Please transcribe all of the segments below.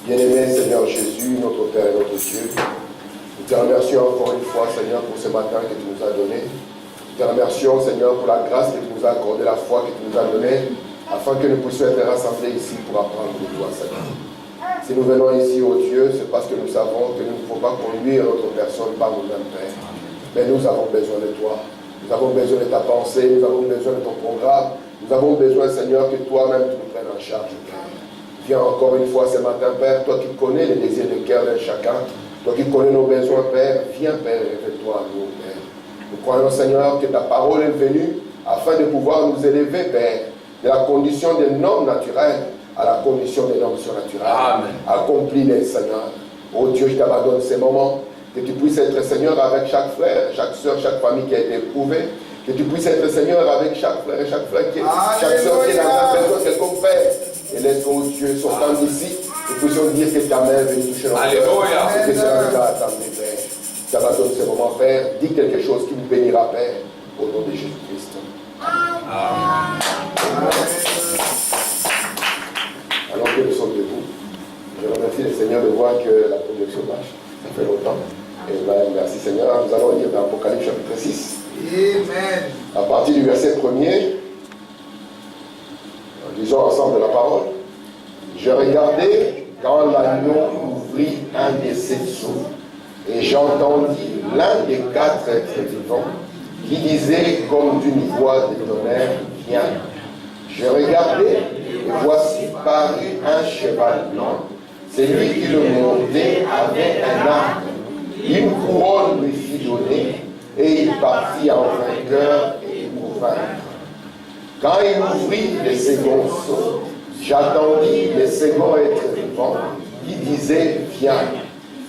Bien-aimé Seigneur Jésus, notre Père et notre Dieu, nous te remercions encore une fois, Seigneur, pour ce matin que tu nous as donné. Nous te remercions, Seigneur, pour la grâce que tu nous as accordée, la foi que tu nous as donnée, afin que nous puissions être rassemblés ici pour apprendre de toi, Seigneur. Si nous venons ici, ô Dieu, c'est parce que nous savons qu'il ne faut pas conduire notre personne par nous-mêmes, Père. Mais nous avons besoin de toi. Nous avons besoin de ta pensée, nous avons besoin de ton programme. Nous avons besoin, Seigneur, que toi-même tu nous prennes en charge, Père. Viens encore une fois ce matin, Père, toi qui connais les désirs de cœur d'un chacun, toi qui connais nos besoins, Père, viens, Père, révèle-toi à nous, Père. Nous croyons, Seigneur, que ta parole est venue afin de pouvoir nous élever, Père, de la condition d'un homme naturel à la condition d'un homme surnaturel. Amen. Accomplis-les, Seigneur. Oh Dieu, je t'abandonne ces moments. Que tu puisses être, Seigneur, avec chaque frère, chaque soeur, chaque famille qui a été éprouvée. Que tu puisses être, Seigneur, avec chaque frère et chaque frère, chaque soeur qui est dans un besoin quelconque, Père. Et laisse, oh Dieu, sortant d'ici, nous puissions dire que ta main est venue toucher notre cœur. Et que cela nous a attendus, Père. Je t'abandonne ces moments, Père. Dis quelque chose qui nous bénira, Père, au nom de Jésus-Christ. Amen. Alors que nous sommes debout, je remercie le Seigneur de voir que la projection marche. Ça fait longtemps. Et bien, merci Seigneur. Nous allons lire dans Apocalypse chapitre 6. Amen. À partir du verset 1er, lisons ensemble la parole. Je regardais quand l'agneau ouvrit un des 7 sceaux, et j'entendis l'un des 4 êtres vivants qui disait comme d'une voix de tonnerre, viens. Je regardais, et voici parut un cheval blanc. Celui qui le montait avait un arc. Une couronne lui fut donnée, et il partit en vainqueur et pour vaincre. Quand il ouvrit le second sceau, j'attendis le second être vivant qui disait, viens.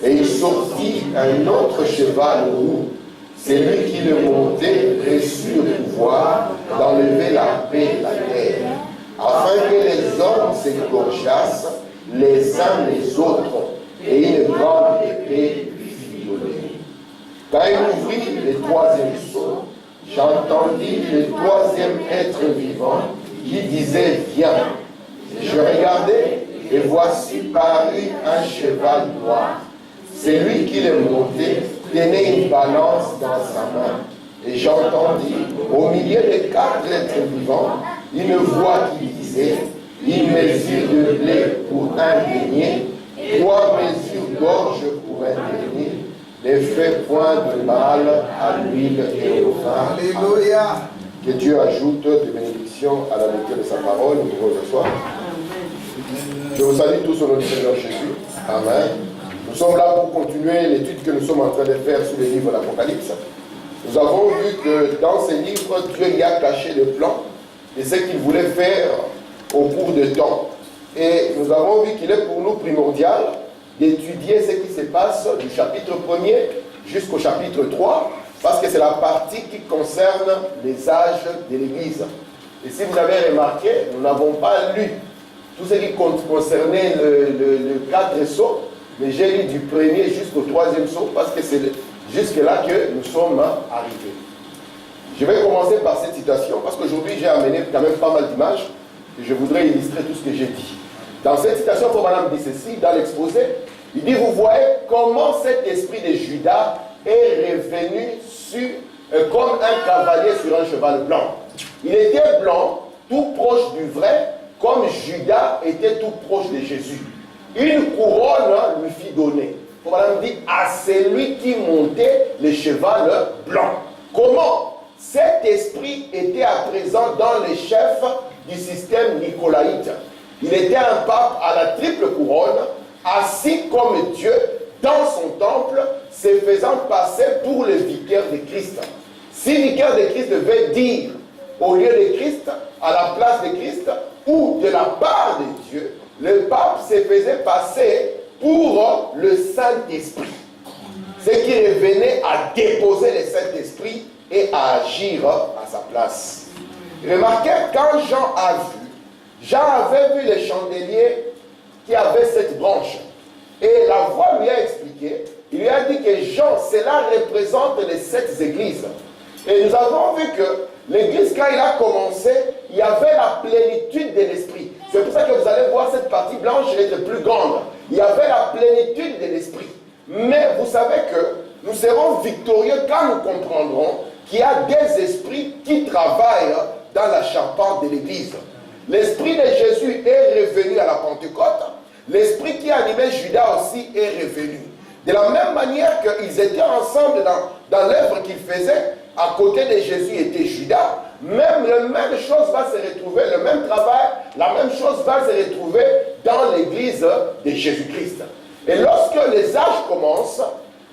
Et il sortit un autre cheval roux. Celui qui le montait reçut le pouvoir d'enlever la paix de la terre, afin que les hommes s'égorgeassent les uns les autres, et une grande épée lui fut donnée. Quand il ouvrit le troisième sceau, j'entendis le troisième être vivant qui disait, viens. Je regardai, et voici parut un cheval noir. Celui qui le montait tenait une balance dans sa main. Et j'entendis, au milieu des 4 êtres vivants, une voix qui disait, une mesure de blé pour un denier, 3 mesures d'orge pour un denier, ne fait point de mal à l'huile et au vin. Alléluia. Que Dieu ajoute des bénédictions à la lecture de sa parole. Nous pouvons nous asseoir. Je vous salue tous au nom du Seigneur Jésus. Amen. Nous sommes là pour continuer l'étude que nous sommes en train de faire sur le livre de l'Apocalypse. Nous avons vu que dans ce livre, Dieu y a caché le plan de ce qu'il voulait faire au cours de temps. Et nous avons vu qu'il est pour nous primordial d'étudier ce qui se passe du chapitre 1er jusqu'au chapitre 3, parce que c'est la partie qui concerne les âges de l'Église. Et si vous avez remarqué, nous n'avons pas lu tout ce qui concernait le 4 sceaux, mais j'ai lu du 1er jusqu'au 3e sceau, parce que c'est jusque-là que nous sommes arrivés. Je vais commencer par cette citation, parce qu'aujourd'hui j'ai amené quand même pas mal d'images, et je voudrais illustrer tout ce que j'ai dit. Dans cette citation, comme Madame dit ceci, dans l'exposé, il dit, vous voyez comment cet esprit de Judas est revenu comme un cavalier sur un cheval blanc. Il était blanc, tout proche du vrai, comme Judas était tout proche de Jésus. Une couronne lui fit donner. Madame dit, à celui qui montait le cheval blanc. Comment cet esprit était à présent dans les chefs du système nicolaïte. Il était un pape à la triple couronne, assis comme Dieu dans son temple, se faisant passer pour le vicaire de Christ. Si vicaire de Christ veut dire au lieu de Christ, à la place de Christ, ou de la part de Dieu, le pape se faisait passer pour le Saint-Esprit. Ce qui revenait à déposer le Saint-Esprit et à agir à sa place. Remarquez, quand Jean a vu, Jean avait vu le chandelier qui avait cette branche. Et la voix lui a expliqué, il lui a dit que Jean, cela représente les 7 églises. Et nous avons vu que l'église, quand il a commencé, il y avait la plénitude de l'esprit. C'est pour ça que vous allez voir cette partie blanche être plus grande. Il y avait la plénitude de l'esprit. Mais vous savez que nous serons victorieux quand nous comprendrons qu'il y a des esprits qui travaillent dans la charpente de l'Église. L'esprit de Jésus est revenu à la Pentecôte. L'esprit qui animait Judas aussi est revenu. De la même manière qu'ils étaient ensemble dans l'œuvre qu'ils faisaient, à côté de Jésus était Judas, même la même chose va se retrouver, le même travail, la même chose va se retrouver dans l'église de Jésus-Christ. Et lorsque les âges commencent,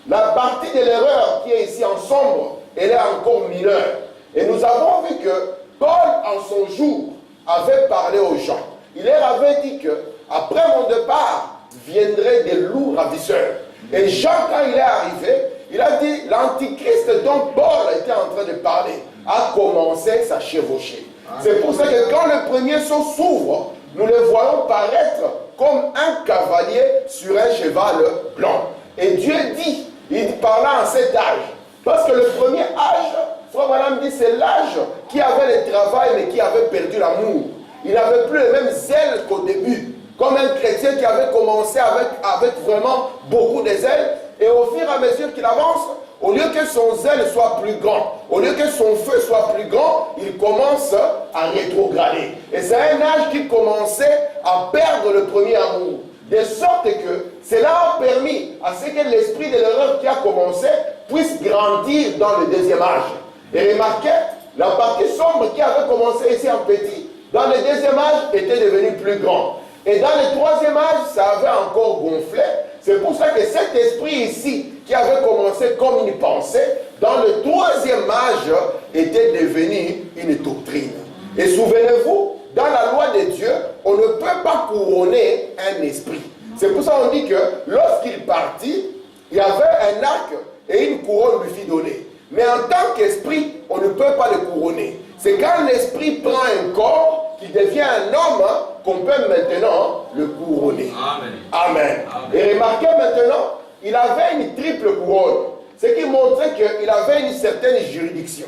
la partie de l'erreur qui est ici en sombre, elle est encore mineure. Et nous avons vu que Paul, en son jour, avait parlé aux gens. Il leur avait dit que après mon départ, viendraient des loups ravisseurs. Et Jean, quand il est arrivé, il a dit, l'antichrist dont Paul était en train de parler a commencé à s'achevaucher. C'est pour ça que quand le premier sceau s'ouvre, nous le voyons paraître comme un cavalier sur un cheval blanc. Et Dieu dit, il parla en cet âge. Parce que le premier âge, Frère Branham dit, c'est l'âge qui avait le travail mais qui avait perdu l'amour. Il n'avait plus le même zèle qu'au début. Comme un chrétien qui avait commencé avec vraiment beaucoup de zèle. Et au fur et à mesure qu'il avance, au lieu que son zèle soit plus grand, au lieu que son feu soit plus grand, il commence à rétrograder. Et c'est un âge qui commençait à perdre le premier amour. De sorte que cela a permis à ce que l'esprit de l'erreur qui a commencé puisse grandir dans le deuxième âge. Et remarquez, la partie sombre qui avait commencé ici en petit, dans le deuxième âge était devenu plus grand. Et dans le troisième âge, ça avait encore gonflé. C'est pour ça que cet esprit ici, qui avait commencé comme une pensée, dans le troisième âge, était devenu une doctrine. Et souvenez-vous, dans la loi de Dieu, on ne peut pas couronner un esprit. C'est pour ça qu'on dit que lorsqu'il partit, il y avait un arc et une couronne lui fut donnée. Mais en tant qu'esprit, on ne peut pas le couronner. C'est quand l'esprit prend un corps, qu'il devient un homme, qu'on peut maintenant le couronner. Amen. Amen. Amen. Et remarquez maintenant, il avait une triple couronne. Ce qui montrait qu'il avait une certaine juridiction.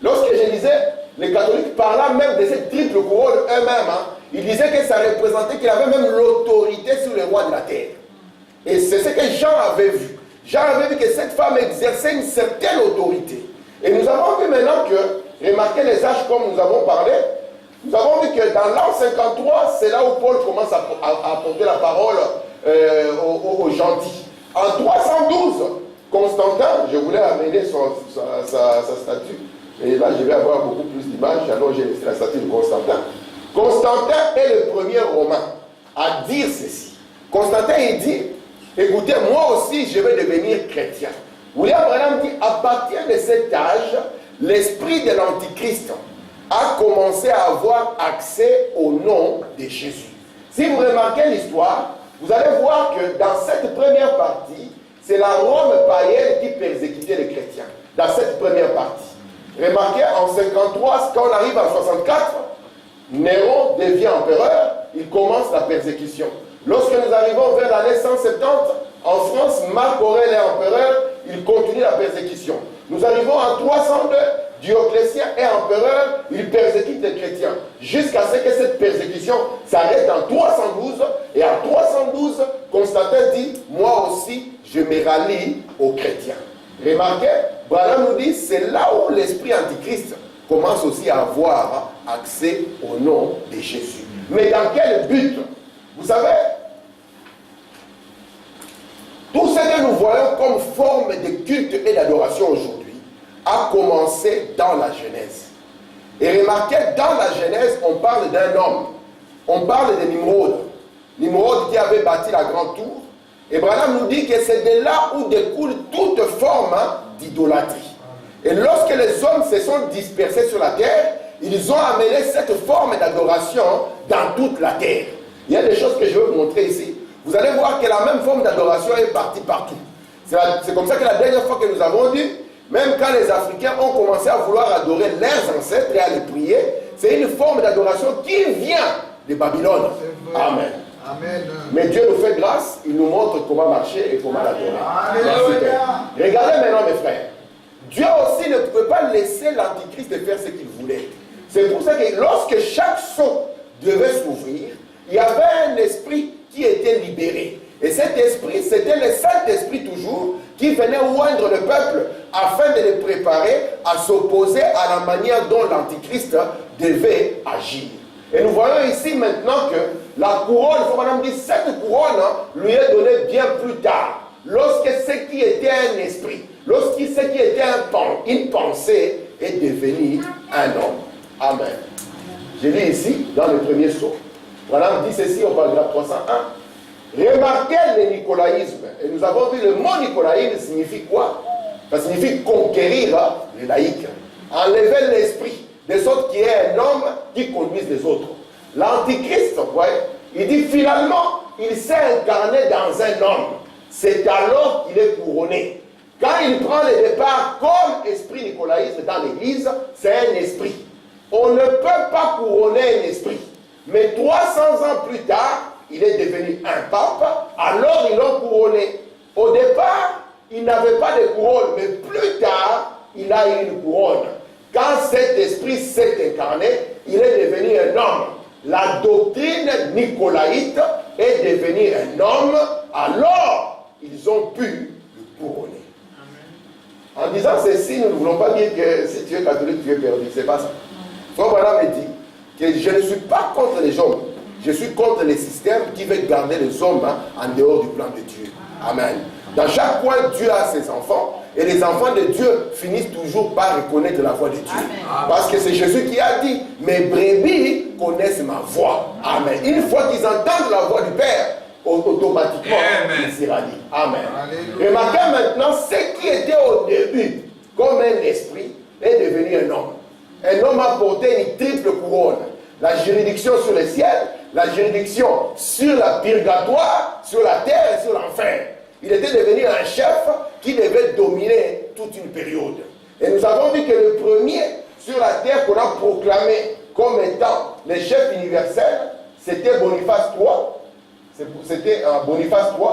Lorsque je disais, les catholiques parlaient même de cette triple couronne eux-mêmes, ils disaient que ça représentait qu'il avait même l'autorité sur les rois de la terre. Et c'est ce que Jean avait vu. Jean avait vu que cette femme exerçait une certaine autorité. Et nous avons vu maintenant que, remarquez les âges comme nous avons parlé, nous avons vu que dans l'an 53, c'est là où Paul commence à apporter la parole aux gentils. En 312, Constantin, je voulais amener sa statue, et là je vais avoir beaucoup plus d'images, alors j'ai laissé la statue de Constantin. Constantin est le premier Romain à dire ceci. Constantin, il dit, écoutez, moi aussi je vais devenir chrétien. William Branham dit, à partir de cet âge, l'esprit de l'Antichrist a commencé à avoir accès au nom de Jésus. Si vous remarquez l'histoire, vous allez voir que dans cette première partie, c'est la Rome païenne qui persécutait les chrétiens. Dans cette première partie. Remarquez, en 53, quand on arrive en 64, Néron devient empereur, il commence la persécution. Lorsque nous arrivons vers l'année 170, en France, Marc Aurèle est empereur, il continue la persécution. Nous arrivons en 302, Dioclétien est empereur, il persécute les chrétiens. Jusqu'à ce que cette persécution s'arrête en 312. Et en 312, Constantin dit, moi aussi, je me rallie aux chrétiens. Remarquez, Branham nous dit, c'est là où l'esprit antichrist commence aussi à avoir accès au nom de Jésus. Mais dans quel but? Vous savez, tout ce que nous voyons comme forme de culte et d'adoration aujourd'hui a commencé dans la Genèse. Et remarquez, dans la Genèse, on parle d'un homme. On parle de Nimrod. Nimrod qui avait bâti la grande tour. Et Branham nous dit que c'est de là où découle toute forme d'idolâtrie. Et lorsque les hommes se sont dispersés sur la terre, ils ont amené cette forme d'adoration dans toute la terre. Il y a des choses que je veux vous montrer ici. Vous allez voir que la même forme d'adoration est partie partout. C'est comme ça que la dernière fois que nous avons dit, même quand les Africains ont commencé à vouloir adorer leurs ancêtres et à les prier, c'est une forme d'adoration qui vient de Babylone. Amen. Amen. Mais Dieu nous fait grâce, il nous montre comment marcher et comment l'adorer. Regardez maintenant mes frères. Dieu aussi ne pouvait pas laisser l'Antichrist faire ce qu'il voulait. C'est pour ça que lorsque chaque sceau devait s'ouvrir, il y avait un esprit qui était libéré. Et cet esprit, c'était le Saint-Esprit toujours, qui venait oindre le peuple afin de les préparer à s'opposer à la manière dont l'Antichrist devait agir. Et nous voyons ici maintenant que la couronne, il faut maintenant dire, cette couronne lui est donnée bien plus tard. Lorsque ce qui était un esprit, lorsque ce qui était une pensée est devenu un homme. Amen. Je lis ici, dans le premier sceau. Voilà, dit ceci au paragraphe 301. Remarquez le nicolaïsme. Et nous avons vu le mot nicolaïsme signifie quoi? Ça signifie conquérir les laïcs. Enlever l'esprit, de sorte qu'il y ait un homme qui conduise les autres. L'Antichrist, il dit finalement, il s'est incarné dans un homme. C'est alors qu'il est couronné. Quand il prend le départ comme esprit nicolaïsme dans l'église, c'est un esprit. On ne peut pas couronner un esprit. Mais 300 ans plus tard, il est devenu un pape, alors ils l'ont couronné. Au départ, il n'avait pas de couronne, mais plus tard, il a eu une couronne. Quand cet esprit s'est incarné, il est devenu un homme. La doctrine nicolaïte est devenue un homme, alors ils ont pu le couronner. En disant ceci, nous ne voulons pas dire que si tu es catholique, tu es perdu. C'est pas ça. Frère Branham me dit que je ne suis pas contre les hommes. Je suis contre les systèmes qui veulent garder les hommes en dehors du plan de Dieu. Amen. Dans chaque coin, Dieu a ses enfants. Et les enfants de Dieu finissent toujours par reconnaître la voix de Dieu. Amen. Parce que c'est Jésus qui a dit, mes brebis connaissent ma voix. Amen. Une fois qu'ils entendent la voix du Père, automatiquement, il sera dit. Amen. Alléluia. Remarquez maintenant, ce qui était au début comme un esprit est devenu un homme. Un homme a porté une triple couronne. La juridiction sur le ciel, la juridiction sur la purgatoire, sur la terre et sur l'enfer. Il était devenu un chef qui devait dominer toute une période. Et nous avons vu que le premier sur la terre qu'on a proclamé comme étant le chef universel, c'était Boniface III. C'était Boniface III.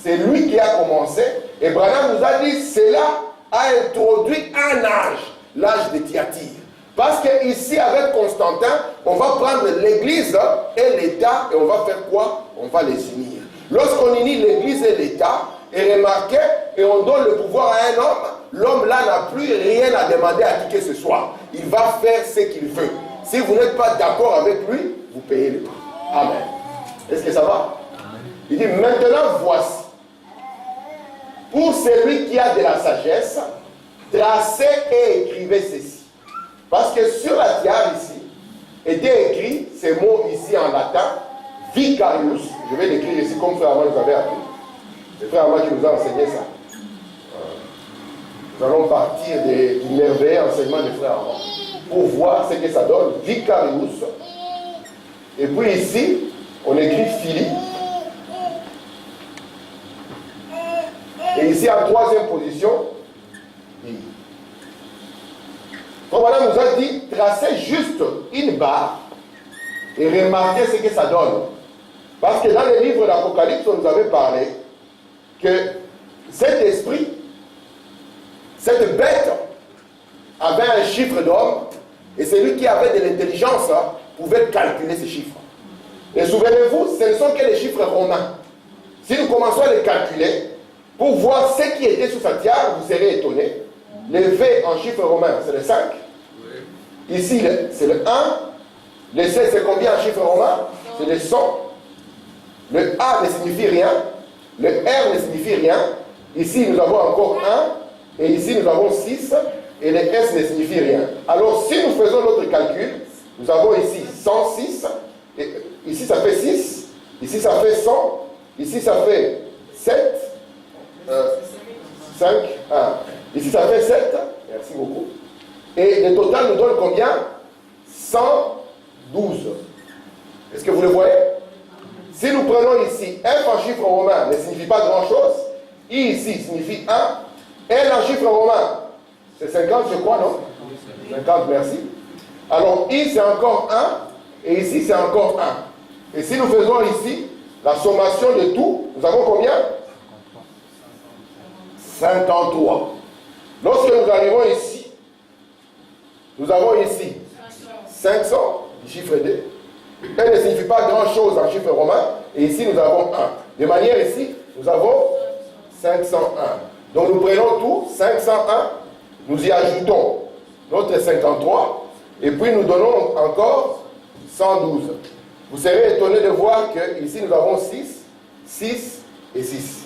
C'est lui qui a commencé. Et Branham nous a dit, cela a introduit un âge, l'âge de Thyatire. Parce qu'ici, avec Constantin, on va prendre l'Église et l'État et on va faire quoi? On va les unir. Lorsqu'on unit l'Église et l'État, et remarquez, et on donne le pouvoir à un homme, l'homme là n'a plus rien à demander à qui que ce soit. Il va faire ce qu'il veut. Si vous n'êtes pas d'accord avec lui, vous payez le prix. Amen. Est-ce que ça va? Il dit, maintenant voici, pour celui qui a de la sagesse, tracez et écrivez ceci. Parce que sur la tiare ici, était écrit ces mots ici en latin, vicarius. Je vais l'écrire ici comme frère Amand nous avait appris. C'est frère Amand qui nous a enseigné ça. Nous allons partir du merveilleux enseignement de frère Amand pour voir ce que ça donne. Vicarius. Et puis ici, on écrit Philippe. Et ici, en troisième position, Voilà, nous a dit, tracez juste une barre et remarquez ce que ça donne. Parce que dans le livre d'Apocalypse, on nous avait parlé que cet esprit, cette bête, avait un chiffre d'homme et celui qui avait de l'intelligence pouvait calculer ces chiffres. Et souvenez-vous, ce ne sont que les chiffres romains. Si nous commençons à les calculer, pour voir ce qui était sous sa tiare, vous serez étonnés. Le V en chiffre romain, c'est le 5. Oui. Ici, c'est le 1. Le C, c'est combien en chiffre romain? C'est le 100. Le A ne signifie rien. Le R ne signifie rien. Ici, nous avons encore 1. Et ici, nous avons 6. Et le S ne signifie rien. Alors, si nous faisons notre calcul, nous avons ici 106. Et ici, ça fait 6. Ici, ça fait 100. Ici, ça fait 7. 5. 1. Ici, ça fait 7. Merci beaucoup. Et le total nous donne combien? 112. Est-ce que vous le voyez? Si nous prenons ici F en chiffre romain ne signifie pas grand-chose. I ici signifie 1. L en chiffre romain, c'est 50, je crois, non? 50, merci. Alors, I, c'est encore 1. Et ici, c'est encore 1. Et si nous faisons ici la sommation de tout, nous avons combien? 53. Lorsque nous arrivons ici, nous avons ici 500, chiffre 2. Elle ne signifie pas grand-chose en chiffre romain. Et ici, nous avons 1. De manière ici, nous avons 501. Donc nous prenons tout, 501, nous y ajoutons notre 53, et puis nous donnons encore 112. Vous serez étonné de voir que ici nous avons 6, 6 et 6.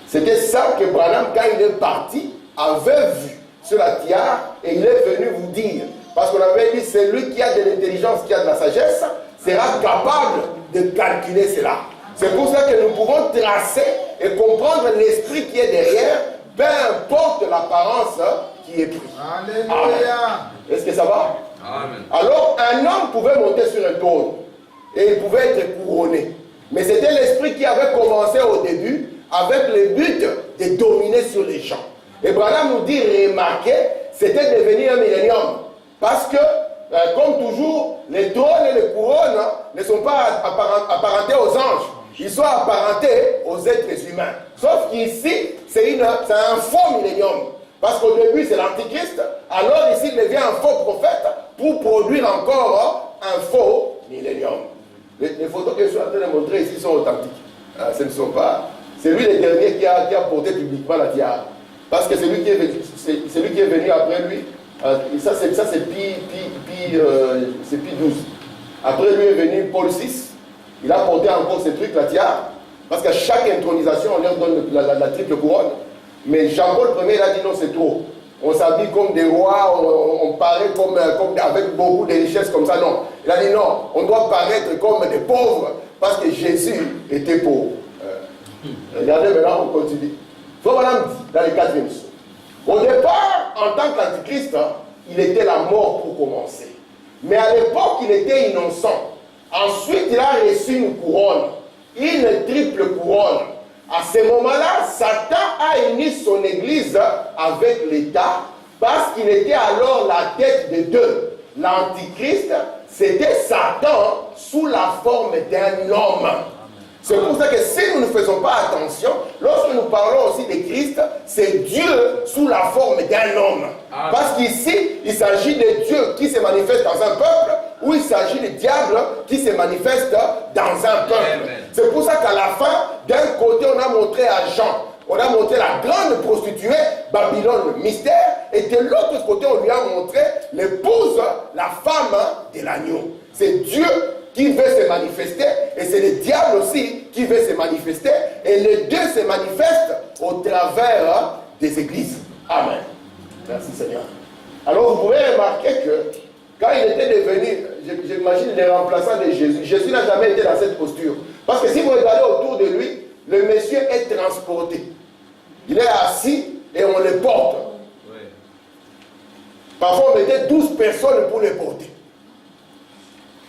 C'était ça que Branham, quand il est parti, avait vu sur la tiare, et il est venu vous dire. Parce qu'on avait dit, celui qui a de l'intelligence, qui a de la sagesse, sera capable de calculer cela. C'est pour ça que nous pouvons tracer et comprendre l'esprit qui est derrière, peu importe l'apparence qui est prise. Alléluia. Est-ce que ça va? Amen. Alors, un homme pouvait monter sur un trône et il pouvait être couronné. Mais c'était l'esprit qui avait commencé au début avec le but de dominer sur les gens. Et Branham nous dit, remarquez, c'était devenu un millénium. Parce que, comme toujours, les trônes et les couronnes ne sont pas apparentés aux anges. Ils sont apparentés aux êtres humains. Sauf qu'ici, c'est un faux millénium. Parce qu'au début, c'est l'antichrist. Alors ici, il devient un faux prophète pour produire encore un faux millénium. Les photos que je suis en train de montrer ici sont authentiques. Ce ne sont pas... C'est lui le dernier qui a porté publiquement la tiare. Parce que c'est lui qui est venu après lui. Ça c'est Pi 12. Après lui est venu Paul VI. Il a porté encore ces trucs, la tiare. Parce qu'à chaque intronisation, on leur donne la triple couronne. Mais Jean-Paul Ier, il a dit non, c'est trop. On s'habille comme des rois, on paraît comme avec beaucoup de richesses comme ça. Non. Il a dit non, on doit paraître comme des pauvres. Parce que Jésus était pauvre. Regardez maintenant, on continue. Faut madame dit dans les 4e saut. Au départ, en tant qu'antichrist, il était la mort pour commencer. Mais à l'époque, il était innocent. Ensuite, il a reçu une couronne, une triple couronne. À ce moment-là, Satan a uni son église avec l'État parce qu'il était alors la tête de deux. L'antichrist, c'était Satan sous la forme d'un homme. C'est pour ça que si nous ne faisons pas attention, lorsque nous parlons aussi de Christ, c'est Dieu sous la forme d'un homme. Amen. Parce qu'ici, il s'agit de Dieu qui se manifeste dans un peuple, ou il s'agit du diable qui se manifeste dans un peuple. C'est pour ça qu'à la fin, d'un côté, on a montré à Jean, on a montré la grande prostituée, Babylone, le mystère, et de l'autre côté, on lui a montré l'épouse, la femme de l'agneau. C'est Dieu qui veut se manifester, et c'est le diable aussi qui veut se manifester, et les deux se manifestent au travers des églises. Amen. Merci Seigneur. Alors vous pouvez remarquer que quand il était devenu, j'imagine, le remplaçant de Jésus, Jésus n'a jamais été dans cette posture. Parce que si vous regardez autour de lui, le monsieur est transporté. Il est assis et on le porte. Oui. Parfois on mettait 12 personnes pour le porter.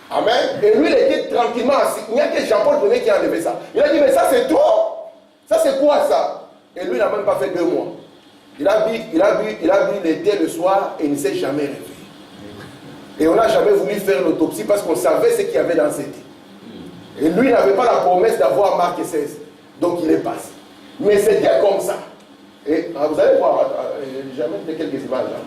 Amen. Et lui, il était tranquillement assis. Il n'y a que Jean-Paul Ier qui a enlevé ça. Il a dit, mais ça c'est trop. Ça c'est quoi ça? Et lui, il n'a même pas fait 2 mois. Il a bu l'été le soir et il ne s'est jamais réveillé. Et on n'a jamais voulu faire l'autopsie parce qu'on savait ce qu'il y avait dans cette thé. Et lui, il n'avait pas la promesse d'avoir Marc 16. Donc il est passé. Mais c'était comme ça. Et vous allez voir, j'ai mis quelques images là.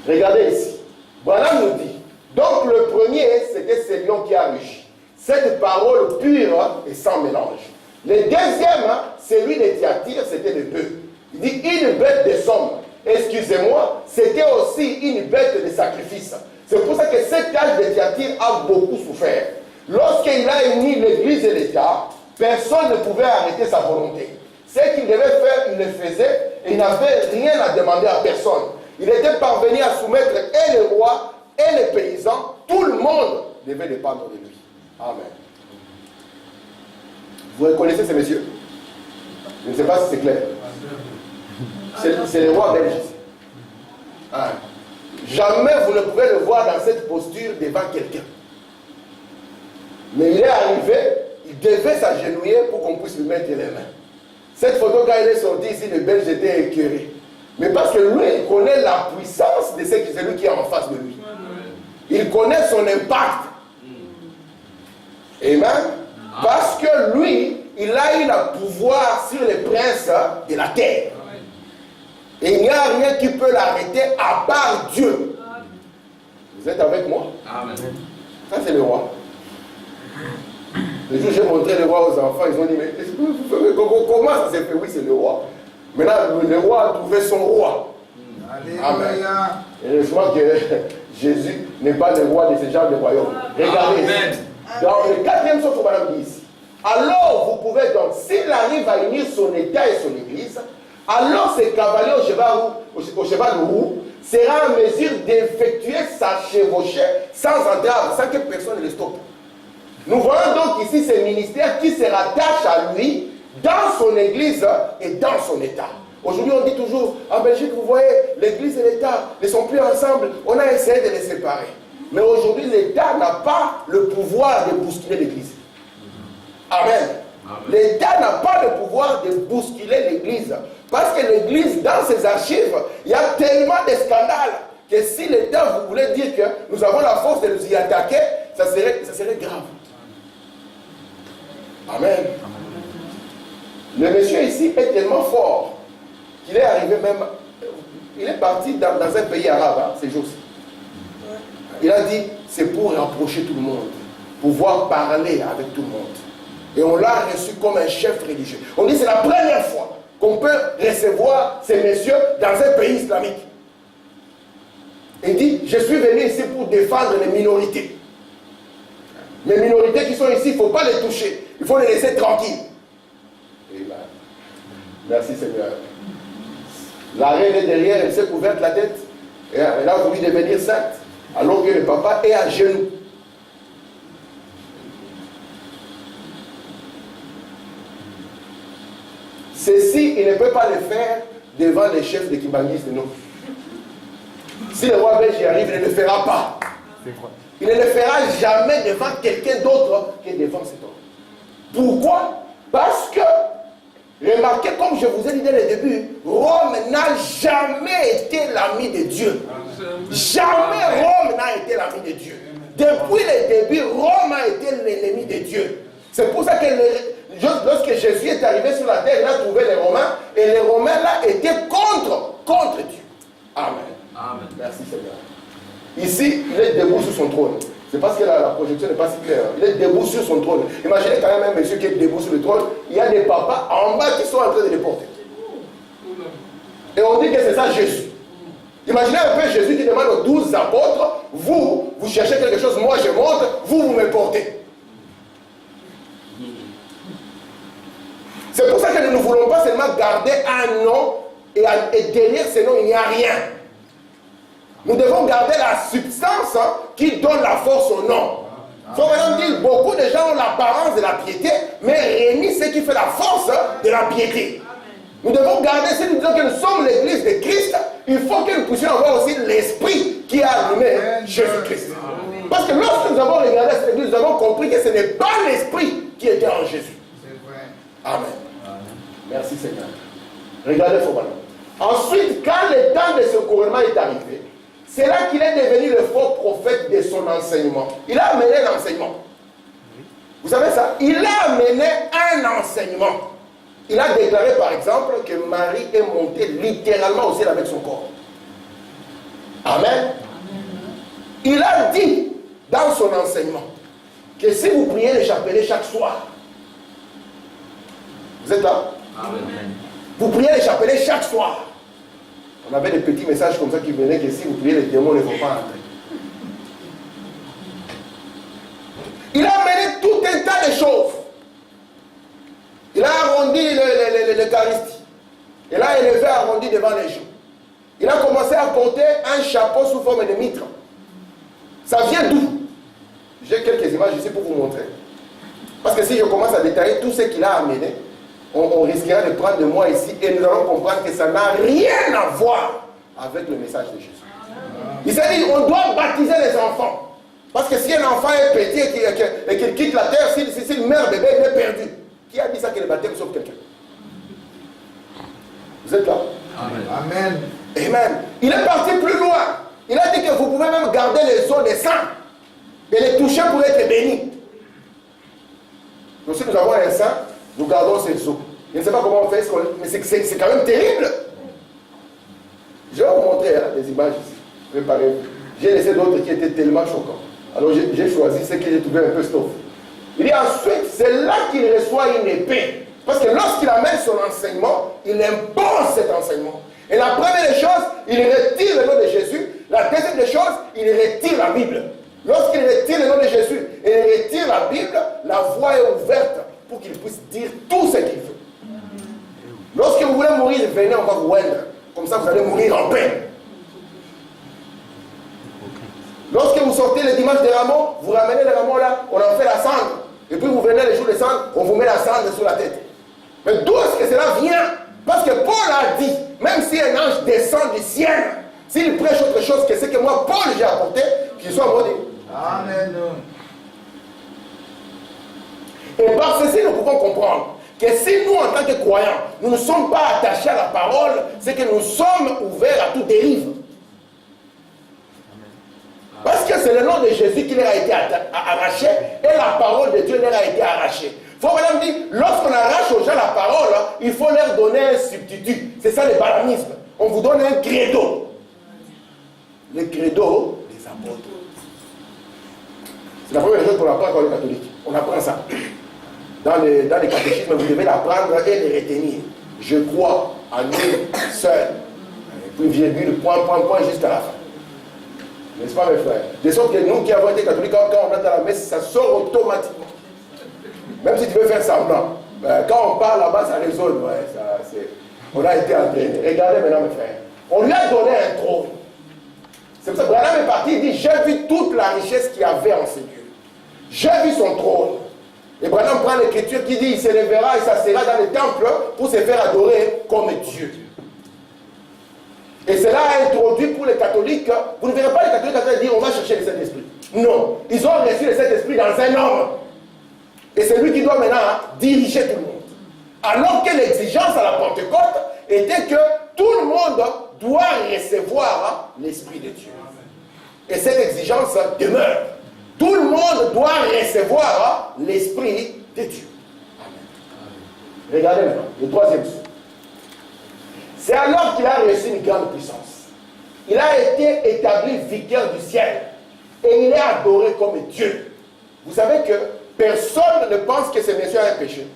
Regardez ici. Voilà nous dit. Donc le premier, c'était ce lion qui a rugi. Cette parole pure et sans mélange. Le deuxième, celui de Thyatire, c'était le bœuf. Il dit une bête de somme. Excusez-moi, c'était aussi une bête de sacrifice. C'est pour ça que cet âge de Thyatire a beaucoup souffert. Lorsqu'il a uni l'église et l'État, personne ne pouvait arrêter sa volonté. Ce qu'il devait faire, il le faisait et il n'avait rien à demander à personne. Il était parvenu à soumettre et les rois et les paysans. Tout le monde devait dépendre de lui. Amen. Vous reconnaissez ces messieurs? Je ne sais pas si c'est clair. C'est le roi belge. Ah. Jamais vous ne pouvez le voir dans cette posture devant quelqu'un. Mais il est arrivé, il devait s'agenouiller pour qu'on puisse lui mettre les mains. Cette photo, quand il est sorti ici, le Belge était écœuré. Mais parce que lui, il connaît la puissance de celui qui est en face de lui. Il connaît son impact. Amen. Parce que lui, il a eu le pouvoir sur les princes de la terre. Et il n'y a rien qui peut l'arrêter à part Dieu. Vous êtes avec moi? Amen. Ça, c'est le roi. Le jour où j'ai montré le roi aux enfants, ils ont dit, mais comment ça s'est fait? Oui, c'est le roi. Maintenant, le roi a trouvé son roi. Amen. Et je crois que Jésus n'est pas le roi de ce genre de royaume. Regardez. Dans le 4e sourate, Madame dit ici. Alors, vous pouvez donc, s'il arrive à unir son État et son Église, alors ce cavalier au cheval roux sera en mesure d'effectuer sa chevauchée sans entrave, sans que personne ne le stoppe. Nous voyons donc ici ce ministère qui se rattache à lui dans son Église et dans son État. Aujourd'hui, on dit toujours, en Belgique, vous voyez, l'Église et l'État ne sont plus ensemble. On a essayé de les séparer. Mais aujourd'hui, l'État n'a pas le pouvoir de bousculer l'Église. Amen. L'État n'a pas le pouvoir de bousculer l'Église. Parce que l'Église, dans ses archives, il y a tellement de scandales que si l'État, vous voulez dire que nous avons la force de nous y attaquer, ça serait grave. Amen. Le monsieur ici est tellement fort qu'il est arrivé même, il est parti dans un pays arabe, hein, ces jours-ci. Il a dit, c'est pour rapprocher tout le monde, pouvoir parler avec tout le monde. Et on l'a reçu comme un chef religieux. On dit, c'est la première fois qu'on peut recevoir ces messieurs dans un pays islamique. Il dit, je suis venu ici pour défendre les minorités. Les minorités qui sont ici, il ne faut pas les toucher. Il faut les laisser tranquilles. Amen. Merci Seigneur. La reine est derrière, elle s'est couverte la tête. Et elle a voulu devenir sainte. Alors que le papa est à genoux. Ceci, il ne peut pas le faire devant les chefs de Kimbanguiste, non. Si le roi belge y arrive, il ne le fera pas. Il ne le fera jamais devant quelqu'un d'autre que devant cet homme. Pourquoi? Parce que, remarquez, comme je vous ai dit dès le début, Rome n'a jamais été l'ami de Dieu. Jamais Rome n'a été l'ami de Dieu. Depuis le début, Rome a été l'ennemi de Dieu. C'est pour ça que lorsque Jésus est arrivé sur la terre, il a trouvé les Romains, et les Romains là étaient contre Dieu. Amen. Amen. Merci Seigneur. Ici, il est debout sur son trône. C'est parce que la projection n'est pas si claire. Il est debout sur son trône. Imaginez quand même un monsieur qui est debout sur le trône. Il y a des papas en bas qui sont en train de les porter. Et on dit que c'est ça Jésus. Imaginez un peu Jésus qui demande aux 12 apôtres, vous cherchez quelque chose, moi je monte, vous me portez. C'est pour ça que nous ne voulons pas seulement garder un nom et derrière ce nom il n'y a rien. Nous devons garder la substance qui donne la force au nom. Il faut maintenant dire, beaucoup de gens ont l'apparence de la piété, mais réunit ce qui fait la force de la piété. Nous devons garder, si nous disons que nous sommes l'église de Christ, il faut que nous puissions avoir aussi l'esprit qui a allumé Jésus-Christ. Parce que lorsque nous avons regardé cette église, nous avons compris que ce n'est pas l'esprit qui était en Jésus. Amen. Merci Seigneur. Regardez Fobana. Ensuite, quand le temps de ce couronnement est arrivé, c'est là qu'il est devenu le faux prophète de son enseignement. Il a amené l'enseignement. Vous savez ça? Il a amené un enseignement. Il a déclaré par exemple que Marie est montée littéralement au ciel avec son corps. Amen. Il a dit dans son enseignement que si vous priez le chapelet chaque soir, vous êtes là? Amen. Vous priez le chapelet chaque soir. On avait des petits messages comme ça qui venaient que si vous priez, les démons ne vont pas entrer. Il a mené tout un tas de choses. Il a arrondi l'Eucharistie. Il a élevé arrondi devant les gens. Il a commencé à porter un chapeau sous forme de mitre. Ça vient d'où? J'ai quelques images ici pour vous montrer. Parce que si je commence à détailler tout ce qu'il a amené, on risquera de prendre de moi ici et nous allons comprendre que ça n'a rien à voir avec le message de Jésus. Il s'est dit, on doit baptiser les enfants. Parce que si un enfant est petit et qu'il quitte la terre, s'il meurt bébé, il est perdu. Qui a dit ça que le baptême sauve quelqu'un? Vous êtes là? Amen. Amen. Il est parti plus loin. Il a dit que vous pouvez même garder les os des saints et les toucher pour être bénis. Donc si nous avons un saint, nous gardons ces os. Je ne sais pas comment on fait, mais c'est quand même terrible. Je vais vous montrer des images ici. Préparez-vous. J'ai laissé d'autres qui étaient tellement choquants. Alors j'ai choisi ceux que j'ai trouvé un peu stuff. Il dit ensuite, c'est là qu'il reçoit une épée. Parce que lorsqu'il amène son enseignement, il impose cet enseignement. Et la première des choses, il retire le nom de Jésus. La deuxième des choses, il retire la Bible. Lorsqu'il retire le nom de Jésus et il retire la Bible, la voie est ouverte pour qu'il puisse dire tout ce qu'il veut. Lorsque vous voulez mourir, venez encore vous aider. Comme ça, vous allez mourir en paix. Lorsque vous sortez le dimanche des rameaux, vous ramenez les rameaux là, on en fait la cendre. Et puis vous venez les jours de cendre, on vous met la cendre sur la tête. Mais d'où est-ce que cela vient? Parce que Paul a dit, même si un ange descend du ciel, s'il prêche autre chose que ce que moi, Paul, j'ai apporté, qu'il soit maudit. Amen. Et par ceci, nous pouvons comprendre que si nous, en tant que croyants, nous ne sommes pas attachés à la parole, c'est que nous sommes ouverts à toute dérive. Parce que c'est le nom de Jésus qui leur a été arraché et la parole de Dieu leur a été arrachée. Il faut vraiment dire, lorsqu'on arrache aux gens la parole, il faut leur donner un substitut. C'est ça le balanisme. On vous donne un credo. Le credo des apôtres. C'est la première chose qu'on apprend quand on est catholique. On apprend ça. Dans les catéchismes, vous devez l'apprendre et le retenir. Je crois en Dieu seul. Et puis virgule, point, jusqu'à la fin. N'est-ce pas mes frères? De sorte que nous qui avons été catholiques, quand on entre dans la messe, ça sort automatiquement. Même si tu veux faire semblant. Quand on parle là-bas, ça résonne. Ouais, on a été entraîné. Regardez maintenant mes frères. On lui a donné un trône. C'est pour ça que Branham est parti, il dit, j'ai vu toute la richesse qu'il y avait en ces dieux. J'ai vu son trône. Et Branham prend l'écriture qui dit, il se lèvera et s'assera dans le temple pour se faire adorer comme Dieu. Et cela a introduit pour les catholiques, vous ne verrez pas les catholiques dire on va chercher le Saint-Esprit. Non, ils ont reçu le Saint-Esprit dans un homme. Et c'est lui qui doit maintenant diriger tout le monde. Alors que l'exigence à la Pentecôte était que tout le monde doit recevoir l'Esprit de Dieu. Et cette exigence demeure. Tout le monde doit recevoir l'Esprit de Dieu. Amen. Regardez maintenant, le troisième son. C'est alors qu'il a reçu une grande puissance. Il a été établi vicaire du ciel. Et il est adoré comme Dieu. Vous savez que personne ne pense que ce monsieur a un péché.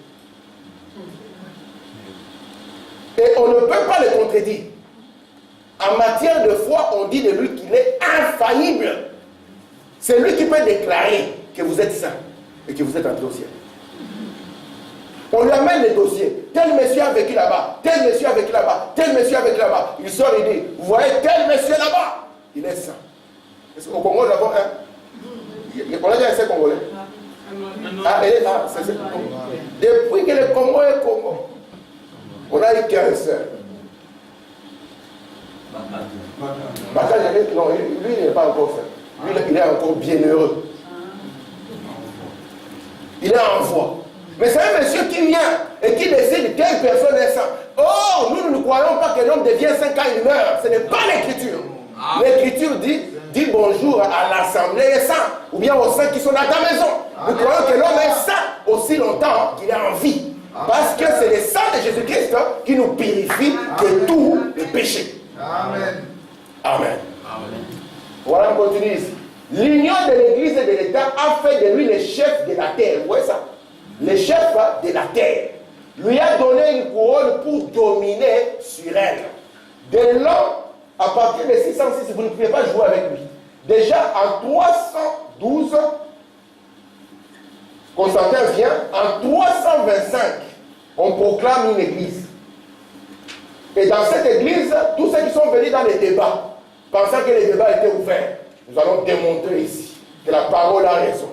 Et on ne peut pas le contredire. En matière de foi, on dit de lui qu'il est infaillible. C'est lui qui peut déclarer que vous êtes saint et que vous êtes entré au ciel. On lui amène les dossiers. Tel monsieur a vécu là-bas, tel monsieur a vécu là-bas, tel monsieur a vécu là-bas. Il sort et dit, vous voyez tel monsieur là-bas, il est saint. Est-ce qu'au Congo, nous avons un? On a déjà un seul Congolais. Ah, elle est là, c'est le Congo. Depuis que le Congo est Congo, on a eu qu'un seul. Bakal, non, lui, il n'est pas encore fait. Lui, il est encore bienheureux. Il est en voie. Mais c'est un monsieur qui vient et qui décide quelle personne est sainte. Oh, nous ne croyons pas que l'homme devient saint quand il meurt. Ce n'est pas l'écriture. L'écriture dit bonjour à l'assemblée des saints, ou bien aux saints qui sont dans ta maison. Nous croyons que l'homme est saint aussi longtemps qu'il est en vie. Parce que c'est le sang de Jésus-Christ qui nous purifie de tous les péchés. Amen. Amen. Voilà, on continue ici. L'union de l'Église et de l'État a fait de lui le chef de la terre. Vous voyez ça? Le chef de la terre. Lui a donné une couronne pour dominer sur elle. Dès lors, à partir de 606, vous ne pouvez pas jouer avec lui. Déjà en 312, Constantin vient. En 325, on proclame une église. Et dans cette église, tous ceux qui sont venus dans les débats, pensant que les débats étaient ouverts, nous allons démontrer ici que la parole a raison.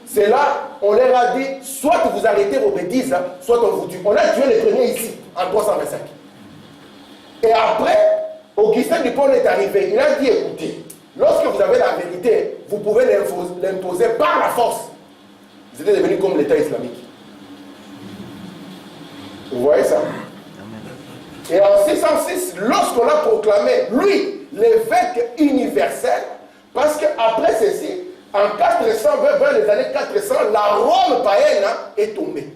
C'est là, on leur a dit, soit vous arrêtez vos bêtises, soit on vous tue. On a tué les premiers ici, en 325. Et après, Augustin d'Hippone est arrivé. Il a dit, écoutez, lorsque vous avez la vérité, vous pouvez l'imposer par la force. Vous êtes devenus comme l'État islamique. Vous voyez ça? Et en 606, lorsqu'on a proclamé, lui, l'évêque universel, parce qu'après ceci, en 400, vers les années 400, la Rome païenne est tombée.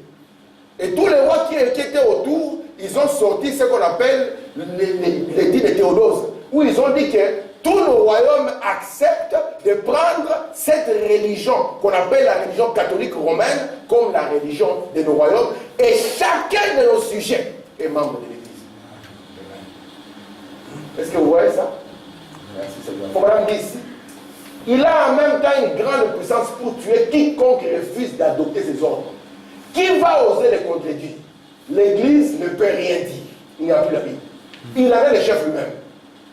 Et tous les rois qui étaient autour, ils ont sorti ce qu'on appelle l'édit de Théodose, où ils ont dit que tous nos royaumes acceptent de prendre cette religion qu'on appelle la religion catholique romaine comme la religion de nos royaumes. Et chacun de nos sujets est membre de l'Église. Est-ce que vous voyez ça? Merci Seigneur. Il faut vraiment dire ici. Il a en même temps une grande puissance pour tuer quiconque refuse d'adopter ses ordres. Qui va oser les contredire? L'Église ne peut rien dire. Il n'y a plus la Bible. Il en est le chef lui-même.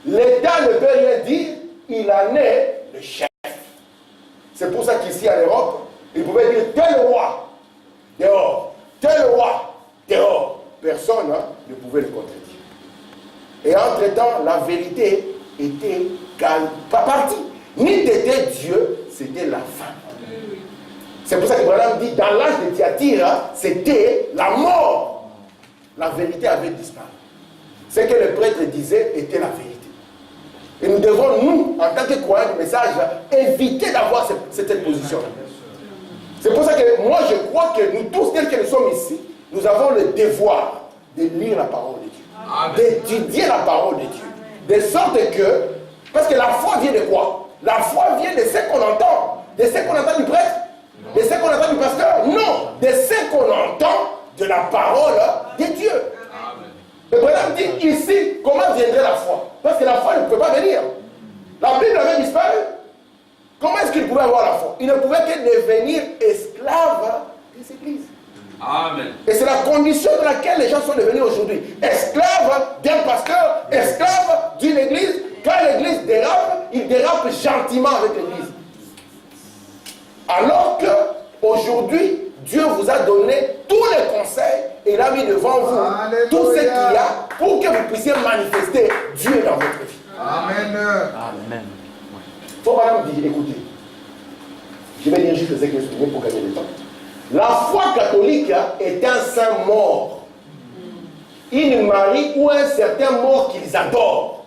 L'État ne peut rien dire. Il en est le chef. C'est pour ça qu'ici en Europe, il pouvait dire tel roi, dehors. Tel roi, dehors. Personne ne pouvait le contredire. Et entre-temps, la vérité était pas partie. Ni t'étais Dieu, c'était la fin. C'est pour ça que Branham dit, dans l'âge de Thyatire, c'était la mort. La vérité avait disparu. Ce que le prêtre disait était la vérité. Et nous devons, nous, en tant que croyants du message, éviter d'avoir cette position-là. C'est pour ça que moi, je crois que nous tous, tels que nous sommes ici, nous avons le devoir de lire la parole de Dieu. D'étudier la parole de Dieu. De sorte que, parce que la foi vient de quoi? La foi vient de ce qu'on entend. De ce qu'on entend du prêtre? De ce qu'on entend du pasteur? Non. De ce qu'on entend de la parole de Dieu. Le Branham dit ici, comment viendrait la foi? Parce que la foi ne peut pas venir. La Bible avait disparu. Comment est-ce qu'il pouvait avoir la foi? Il ne pouvait que devenir esclave des églises. Amen. Et c'est la condition dans laquelle les gens sont devenus aujourd'hui. Esclaves d'un pasteur, esclaves d'une église. Quand l'église dérape, il dérape gentiment avec l'église. Alors qu'aujourd'hui, Dieu vous a donné tous les conseils et il a mis devant vous tout ce qu'il y a pour que vous puissiez manifester Dieu dans votre vie. Amen. Amen. Il faut vraiment dire, écoutez, je vais dire juste ce que je souviens pour gagner du temps. La foi catholique est un saint mort. Une Marie ou un certain mort qu'ils adorent.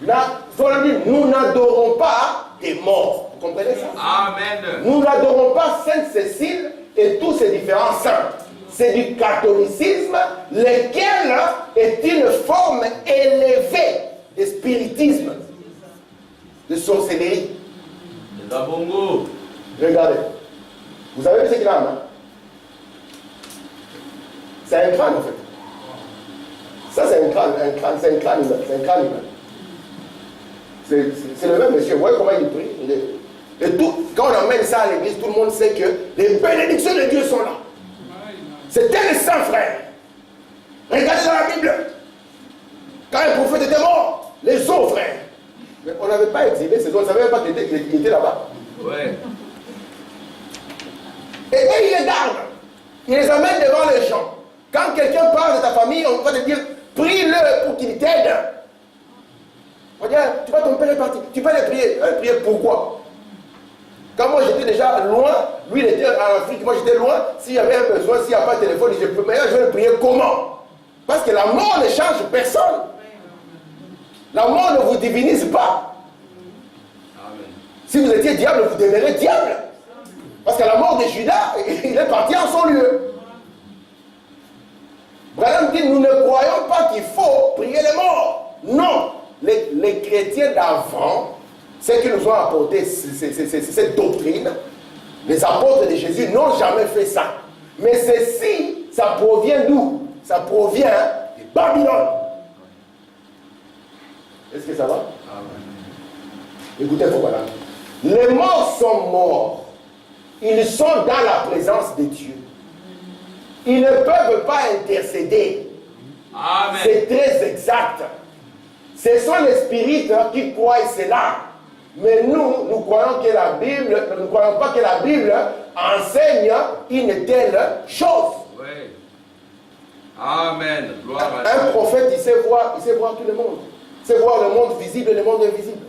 Nous n'adorons pas des morts. Vous comprenez ça? Amen. Nous n'adorons pas Sainte Cécile et tous ces différents saints. C'est du catholicisme, lequel est une forme élevée de spiritisme, de sorcellerie. Regardez. Vous avez vu ce qu'il a, non? C'est un crâne en fait. Ça c'est un crâne, c'est un crâne humain. C'est le même monsieur. Vous voyez comment il prie? Et tout, quand on emmène ça à l'église, tout le monde sait que les bénédictions de Dieu sont là. C'était le saint frère. Regardez dans la Bible. Quand un prophète était mort, les autres frères. Mais on n'avait pas exilé, on ne savait même pas qu'il était là-bas. Ouais. Et il les garde. Il les amène devant les gens. Quand quelqu'un parle de ta famille, on va te dire, prie-le pour qu'il t'aide. On dit, tu vois, ton père est parti. Tu peux les prier. Prier pourquoi? Quand moi j'étais déjà loin, lui il était en Afrique, moi j'étais loin, s'il y avait un besoin, s'il n'y a pas de téléphone, je peux, mais je vais le prier comment? Parce que la mort ne change personne. La mort ne vous divinise pas. Amen. Si vous étiez diable, vous demeurez diable. Parce que la mort de Judas, il est parti en son lieu. Branham dit, nous ne croyons pas qu'il faut prier les morts. Non. Les chrétiens d'avant, ceux qui nous ont apporté cette doctrine, les apôtres de Jésus n'ont jamais fait ça. Mais ceci, ça provient d'où? Ça provient de Babylone. Est-ce que ça va? Écoutez, voilà. Les morts sont morts. Ils sont dans la présence de Dieu. Ils ne peuvent pas intercéder. C'est très exact. Ce sont les spirites qui croient cela. Mais nous croyons que la Bible, nous ne croyons pas que la Bible enseigne une telle chose. Oui. Amen. Un prophète, il sait voir tout le monde. Il sait voir le monde visible et le monde invisible.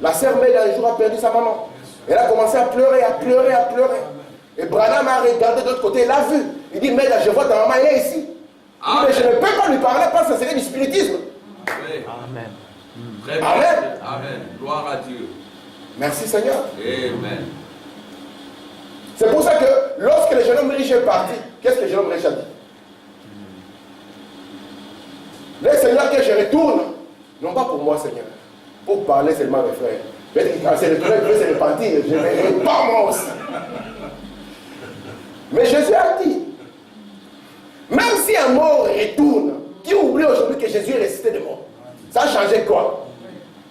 La sœur Meda, un jour, a perdu sa maman. Elle a commencé à pleurer, à pleurer, à pleurer. Et Branham a regardé de l'autre côté, il l'a vu. Il dit, Meda, je vois ta maman, elle est ici. Il dit, mais je ne peux pas lui parler parce que c'est du spiritisme. Oui. Amen. Amen. Amen. Gloire à Dieu. Merci Seigneur. Amen. C'est pour ça que lorsque le jeune homme riche est parti, qu'est-ce que le jeune homme riche a dit? Le Seigneur, que je retourne, non pas pour moi Seigneur, pour parler seulement mes frères. Peut-être qu'il s'est retourné, il veut se repentir. Je ne vais pas moi aussi. Mais Jésus a dit, même si un mort retourne, qui oublie aujourd'hui que Jésus est ressuscité de mort? Ça a changé quoi?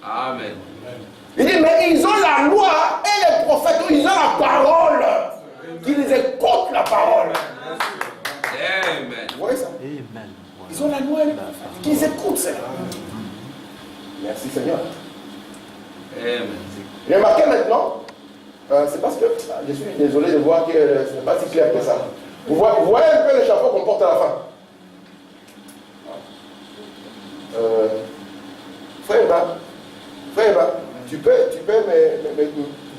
Amen. Il dit, mais ils ont la loi et les prophètes, ils ont la parole. Qu'ils écoutent la parole. Amen. Vous voyez ça? Amen. Ils ont la loi et les prophètes. Qu'ils écoutent cela. Merci Seigneur. Amen. Remarquez maintenant, c'est parce que je suis désolé de voir que ce n'est pas si clair que ça. Vous voyez un peu le chapeau qu'on porte à la fin. Frère, tu peux me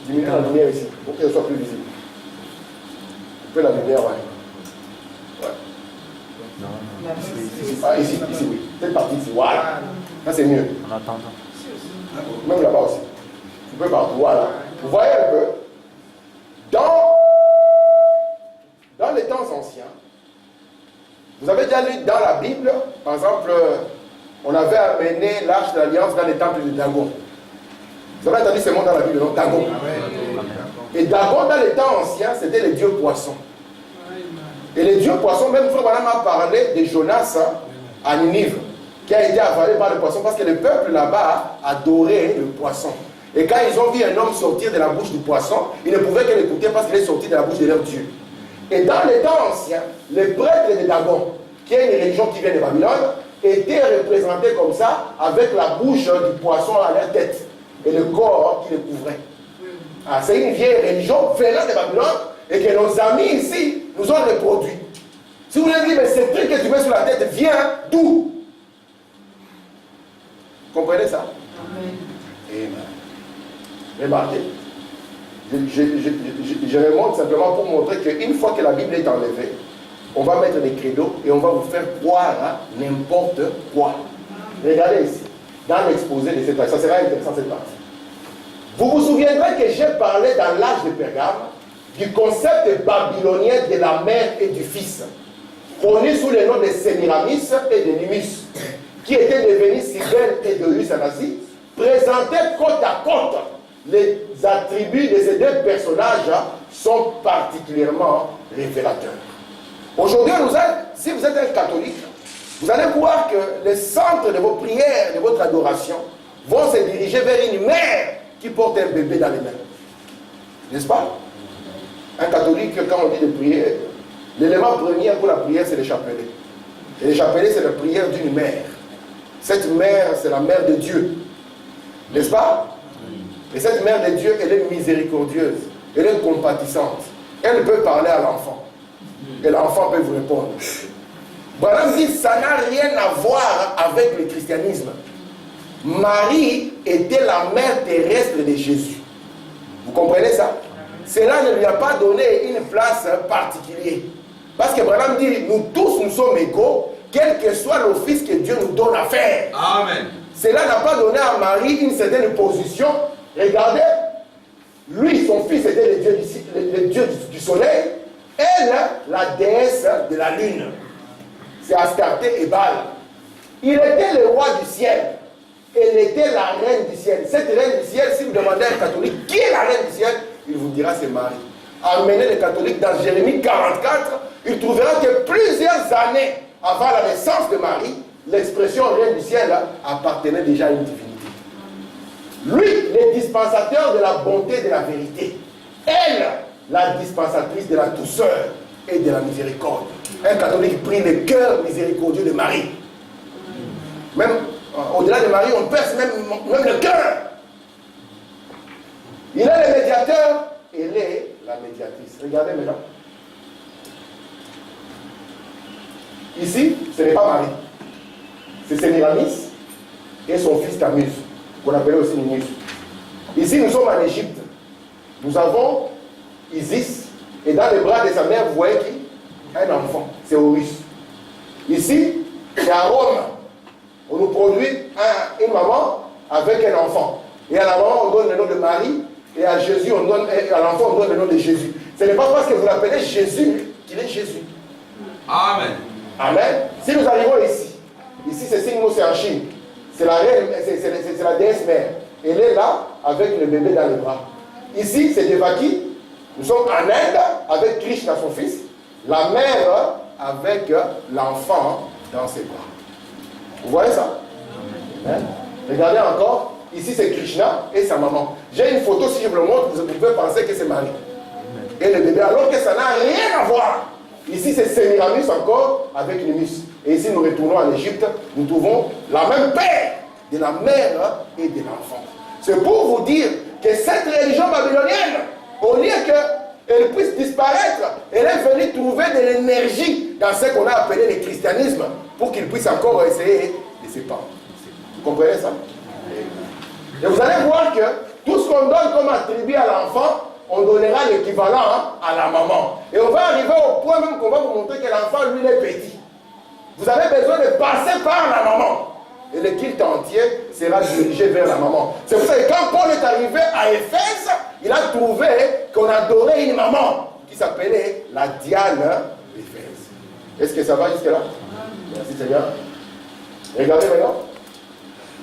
diminuer la lumière ici pour qu'elle soit plus visible. Tu peux la lumière, ouais. Ici, oui. Cette partie ici, voilà. Ça c'est mieux. En attendant. Même là-bas aussi. Tu peux partout, voilà. Vous voyez un peu, dans les temps anciens, vous avez déjà lu dans la Bible, par exemple, on avait amené l'arche de l'alliance dans les temples de Dagon. Vous avez entendu ce mot dans la Bible, non? Dagon. Et Dagon, dans les temps anciens, c'était le dieu poisson. Et le dieu poisson, même Frère Branham a parlé de Jonas à Ninive, qui a été avalé par le poisson, parce que le peuple là-bas adorait le poisson. Et quand ils ont vu un homme sortir de la bouche du poisson, ils ne pouvaient que l'écouter parce qu'il est sorti de la bouche de leur Dieu. Et dans les temps anciens, les prêtres de Dagon, qui est une religion qui vient de Babylone, étaient représentés comme ça, avec la bouche du poisson à leur tête et le corps qui les couvrait. Ah, c'est une vieille religion venant de Babylone et que nos amis ici nous ont reproduit. Si vous voulez dire, mais ce truc que tu mets sur la tête vient d'où? Comprenez ça? Amen. Amen. Remarquez, je remonte simplement pour montrer qu'une fois que la Bible est enlevée, on va mettre des credos et on va vous faire croire à n'importe quoi. Regardez ici, dans l'exposé de cette partie, ça sera intéressant cette partie. Vous vous souviendrez que j'ai parlé dans l'âge de Pergame du concept babylonien de la mère et du fils, connu sous le nom de Sémiramis et de Nimus, qui étaient devenus Cybèle et Deus en Asie, présentaient côte à côte. Les attributs de ces deux personnages sont particulièrement révélateurs. Aujourd'hui, si vous êtes un catholique, vous allez voir que le centre de vos prières, de votre adoration, vont se diriger vers une mère qui porte un bébé dans les mains. N'est-ce pas? Un catholique, quand on dit de prier, l'élément premier pour la prière, c'est le chapelet. Et le chapelet, c'est la prière d'une mère. Cette mère, c'est la mère de Dieu. N'est-ce pas? Et cette mère de Dieu, elle est miséricordieuse. Elle est compatissante. Elle peut parler à l'enfant. Et l'enfant peut vous répondre. Branham dit, ça n'a rien à voir avec le christianisme. Marie était la mère terrestre de Jésus. Vous comprenez ça? Cela ne lui a pas donné une place particulière. Parce que Branham dit, nous tous nous sommes égaux, quel que soit l'office que Dieu nous donne à faire. Amen. Cela n'a pas donné à Marie une certaine position. Regardez, lui, son fils était le dieu du soleil, elle, la déesse de la lune. C'est Astarté et Baal. Il était le roi du ciel. Elle était la reine du ciel. Cette reine du ciel, si vous demandez à un catholique qui est la reine du ciel, il vous dira c'est Marie. Amenez les catholiques dans Jérémie 44, il trouvera que plusieurs années avant la naissance de Marie, l'expression reine du ciel appartenait déjà à une divinité. Lui, le dispensateur de la bonté et de la vérité. Elle, la dispensatrice de la douceur et de la miséricorde. Un catholique prie le cœur miséricordieux de Marie. Même au-delà de Marie, on perce même le cœur. Il est le médiateur, elle est la médiatrice. Regardez maintenant. Ici, ce n'est pas Marie. C'est Sémiramis et son fils Tammuz, qu'on appelait aussi Nimus. Ici, nous sommes en Égypte. Nous avons Isis, et dans les bras de sa mère, vous voyez qui? Un enfant, c'est Horus. Ici, c'est à Rome. On nous produit une maman avec un enfant. Et à la maman, on donne le nom de Marie, et à Jésus, à l'enfant, on donne le nom de Jésus. Ce n'est pas parce que vous l'appelez Jésus qu'il est Jésus. Amen. Amen. Si nous arrivons ici c'est signe, c'est en Chine. C'est la reine, c'est la déesse mère. elle est là avec le bébé dans les bras. Ici, c'est Devaki. Nous sommes en Inde avec Krishna, son fils. La mère avec l'enfant dans ses bras. Vous voyez ça? Hein? Regardez encore. Ici, c'est Krishna et sa maman. J'ai une photo, si je vous le montre, vous pouvez penser que c'est Marie. Et le bébé, alors que ça n'a rien à voir. Ici, c'est Sémiramis encore avec Nimus. Et ici, nous retournons en Égypte. Nous trouvons la même paix de la mère et de l'enfant. C'est pour vous dire que cette religion babylonienne, au lieu qu'elle puisse disparaître, elle est venue trouver de l'énergie dans ce qu'on a appelé le christianisme pour qu'il puisse encore essayer de s'épandre. Vous comprenez ça? Et vous allez voir que tout ce qu'on donne comme attribut à l'enfant, on donnera l'équivalent à la maman. Et on va arriver au point même qu'on va vous montrer que l'enfant, lui, il est petit. Vous avez besoin de passer par la maman. Et le culte entier sera dirigé vers la maman. C'est pour ça que quand Paul est arrivé à Éphèse, il a trouvé qu'on adorait une maman qui s'appelait la Diane d'Éphèse. Est-ce que ça va jusque-là? Merci Seigneur. Regardez maintenant.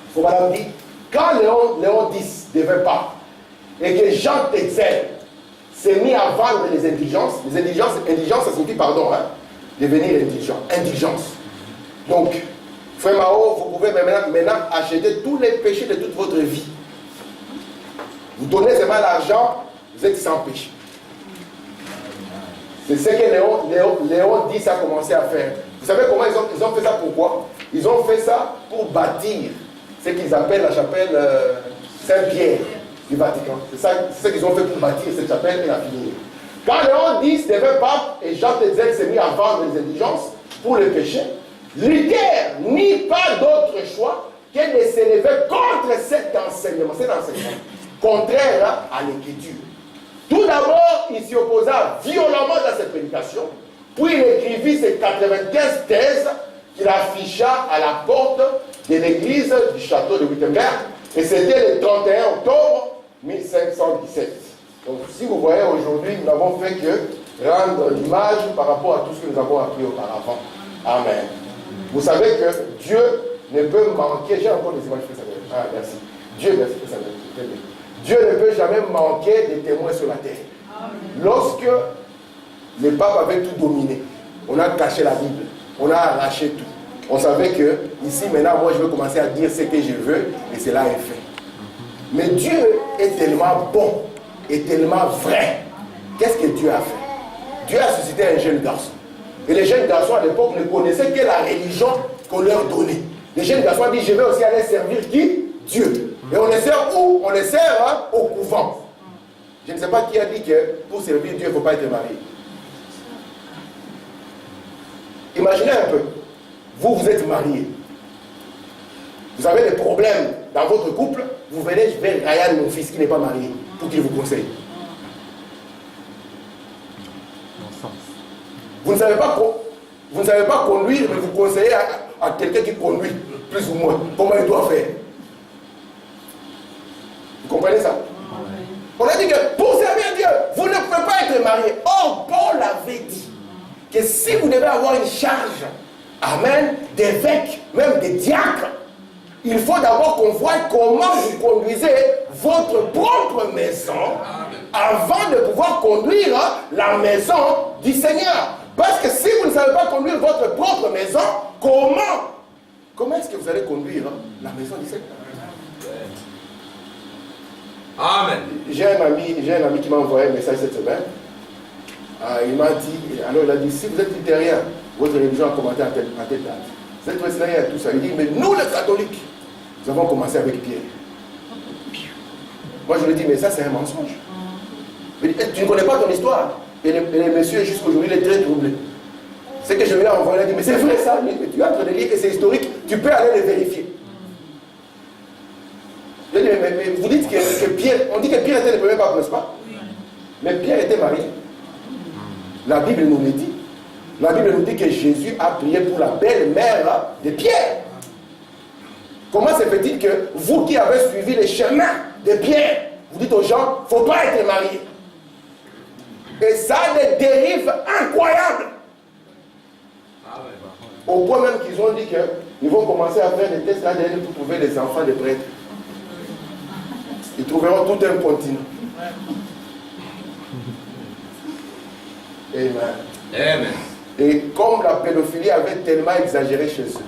Il faut madame dire, quand Léon X devint pape et que Jean Texel s'est mis à vendre les indulgences, indigence ça signifie pardon, hein, devenir indigence. Donc, frère Mao, vous pouvez maintenant acheter tous les péchés de toute votre vie. Vous donnez seulement l'argent, vous êtes sans péché. C'est ce que Léon X a commencé à faire. Vous savez comment ils ont fait ça? Pourquoi? Ils ont fait ça pour bâtir ce qu'ils appellent la chapelle Saint-Pierre du Vatican. C'est ce qu'ils ont fait pour bâtir cette chapelle et la finir. Quand Léon X devint pape et Jean Texel s'est mis à vendre les indigences pour le péché, Luther n'y pas d'autre choix que de s'élever contre cet enseignement contraire à l'écriture. Tout d'abord, il s'y opposa violemment dans cette prédication, puis il écrivit ses 95 thèses qu'il afficha à la porte de l'église du château de Wittenberg, et c'était le 31 octobre 1517. Donc si vous voyez aujourd'hui, nous n'avons fait que rendre l'image par rapport à tout ce que nous avons appris auparavant. Amen. Vous savez que Dieu ne peut manquer, j'ai encore des images que ça veut. Ah, merci. Dieu ne peut jamais manquer de témoins sur la terre. Lorsque le pape avait tout dominé, on a caché la Bible, on a arraché tout. On savait que ici maintenant, moi je veux commencer à dire ce que je veux et cela est fait. Mais Dieu est tellement bon et tellement vrai. Qu'est-ce que Dieu a fait? Dieu a suscité un jeune garçon. Et les jeunes garçons à l'époque ne connaissaient que la religion qu'on leur donnait. Les jeunes garçons ont dit, je vais aussi aller servir qui? Dieu. Et on les sert où? On les sert au couvent. Je ne sais pas qui a dit que pour servir Dieu, il ne faut pas être marié. Imaginez un peu. Vous êtes marié. Vous avez des problèmes dans votre couple. Vous venez vers Ryan, mon fils, qui n'est pas marié, pour qu'il vous conseille. Vous ne savez pas conduire, mais vous conseillez à quelqu'un qui conduit, plus ou moins, comment il doit faire. Vous comprenez ça? On a dit que pour servir Dieu, vous ne pouvez pas être marié. Or, Paul avait dit que si vous devez avoir une charge, amen, d'évêque, même de diacre, il faut d'abord qu'on voie comment vous conduisez votre propre maison avant de pouvoir conduire la maison du Seigneur. Parce que si vous ne savez pas conduire votre propre maison, comment est-ce que vous allez conduire la maison du Seigneur? Amen. J'ai un ami qui m'a envoyé un message cette semaine. Il m'a dit, alors il a dit, si vous êtes luthérien, votre religion a commencé à telle date. Vous êtes wesleyien et tout ça. Il dit, mais nous les catholiques, nous avons commencé avec Pierre. Moi je lui dis, mais ça c'est un mensonge. Il dit, tu ne connais pas ton histoire. Et le monsieur jusqu'aujourd'hui il est très troublé. Ce que je lui ai envoyé, il a dit, mais c'est vrai ça, mais tu es en train de lire que c'est historique, tu peux aller le vérifier. Je dis, mais vous dites que Pierre, on dit que Pierre était le premier pape, n'est-ce pas? Mais Pierre était marié. La Bible nous le dit. La Bible nous dit que Jésus a prié pour la belle-mère de Pierre. Comment se fait-il que vous qui avez suivi le chemin de Pierre, vous dites aux gens, il ne faut pas être marié? Et ça a des dérives incroyables. Au point même qu'ils ont dit qu'ils vont commencer à faire des tests ADN pour trouver les enfants des prêtres. ils trouveront tout un continent. Amen. Amen. Et comme la pédophilie avait tellement exagéré chez eux,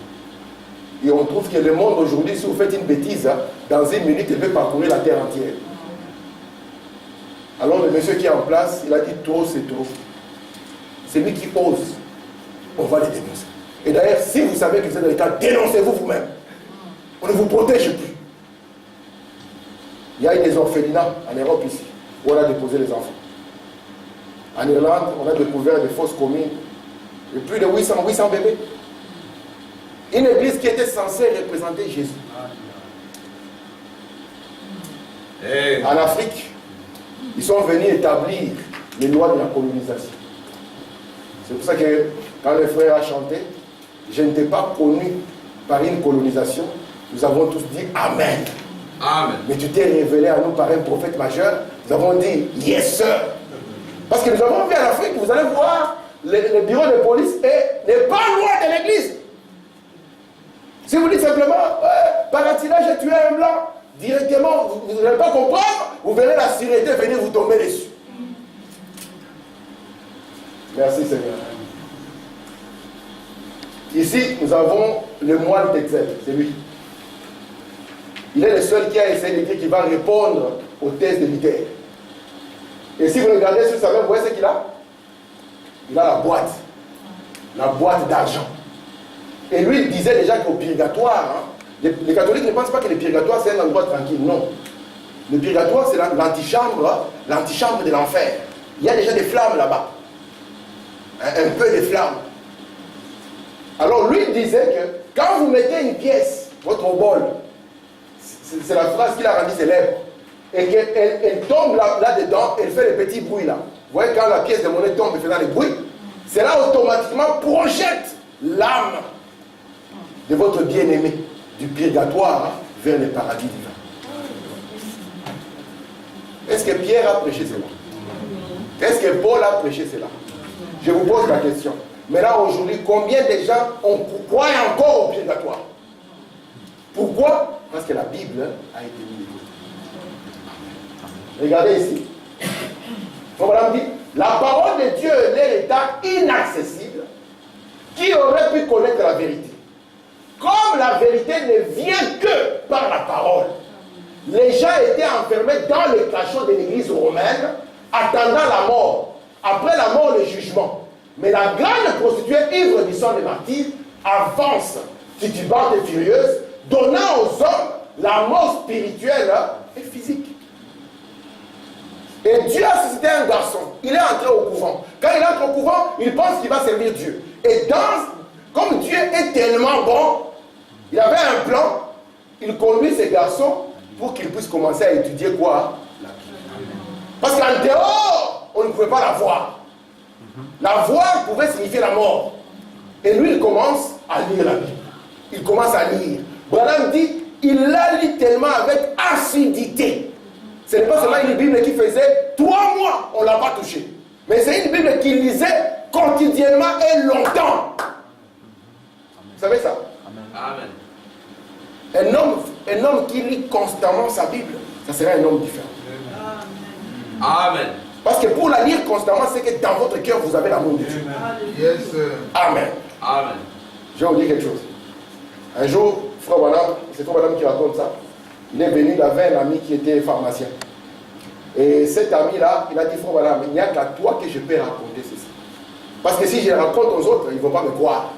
et on trouve que le monde aujourd'hui, si vous faites une bêtise, dans une minute, il peut parcourir la terre entière. Alors le monsieur qui est en place, il a dit trop, c'est trop. C'est lui qui ose. On va les dénoncer. Et d'ailleurs, si vous savez que vous êtes dans l'état, dénoncez-vous vous-même. On ne vous protège plus. Il y a eu des orphelinats en Europe ici, où on a déposé les enfants. En Irlande, on a découvert des fosses communes de plus de 800 bébés. Une église qui était censée représenter Jésus. En Afrique, ils sont venus établir les lois de la colonisation. C'est pour ça que quand le frère a chanté, je n'étais pas connu par une colonisation, nous avons tous dit Amen. Amen. Mais tu t'es révélé à nous par un prophète majeur, nous avons dit Yes sir. Parce que nous avons vu en Afrique, vous allez voir, le bureau de police n'est pas loin de l'église. Si vous dites simplement, par attirage, j'ai tué un blanc, directement, vous n'allez pas comprendre, vous verrez la sûreté venir vous tomber dessus. Merci Seigneur. Ici, nous avons le moine Tetzel, c'est lui. Il est le seul qui a essayé de dire qu'il va répondre aux thèses de Luther. Et si vous regardez sur sa main, vous voyez ce qu'il a? Il a la boîte d'argent. Et lui, il disait déjà qu'au purgatoire, les catholiques ne pensent pas que le purgatoire c'est un endroit tranquille, non. Le purgatoire c'est l'antichambre de l'enfer. Il y a déjà des flammes là-bas. Un peu de flammes. Alors lui il disait que quand vous mettez une pièce, votre bol, c'est la phrase qu'il a rendue célèbre, et qu'elle tombe là-dedans, elle fait les petits bruits là. Vous voyez quand la pièce de monnaie tombe et fait les bruits, c'est là automatiquement projette l'âme de votre bien-aimé du purgatoire vers le paradis divin. Est-ce que Pierre a prêché cela? Est-ce que Paul a prêché cela? Je vous pose la question. Mais là aujourd'hui, combien de gens croient encore au purgatoire? Pourquoi? Parce que la Bible a été mise. Regardez ici. Madame dit, la parole de Dieu est l'état inaccessible. Qui aurait pu connaître la vérité? Comme la vérité ne vient que par la parole, les gens étaient enfermés dans les cachots de l'église romaine, attendant la mort. Après la mort, le jugement. Mais la grande prostituée, ivre du sang des martyrs, avance, titubante et furieuse, donnant aux hommes la mort spirituelle et physique. Et Dieu a suscité un garçon. Il est entré au couvent. Quand il entre au couvent, il pense qu'il va servir Dieu. Et comme Dieu est tellement bon, il avait un plan. Il conduit ces garçons pour qu'ils puissent commencer à étudier quoi? La Bible. Parce qu'en dehors, on ne pouvait pas la voir. La voir pouvait signifier la mort. Et lui, il commence à lire la Bible. Il commence à lire. Branham dit, il la lit tellement avec assiduité. Ce n'est pas seulement une Bible qui faisait 3 mois, on ne l'a pas touchée. Mais c'est une Bible qu'il lisait quotidiennement et longtemps. Vous savez ça? Amen. Un homme qui lit constamment sa Bible, ça serait un homme différent. Amen. Parce que pour la lire constamment, c'est que dans votre cœur, vous avez l'amour de Dieu. Yes, Amen. Amen. Je vais vous dire quelque chose. Un jour, frère Branham, c'est frère Branham qui raconte ça. Il est venu, il avait un ami qui était pharmacien. Et cet ami-là, il a dit, frère Branham, il n'y a qu'à toi que je peux raconter ceci. Parce que si je le raconte aux autres, ils ne vont pas me croire.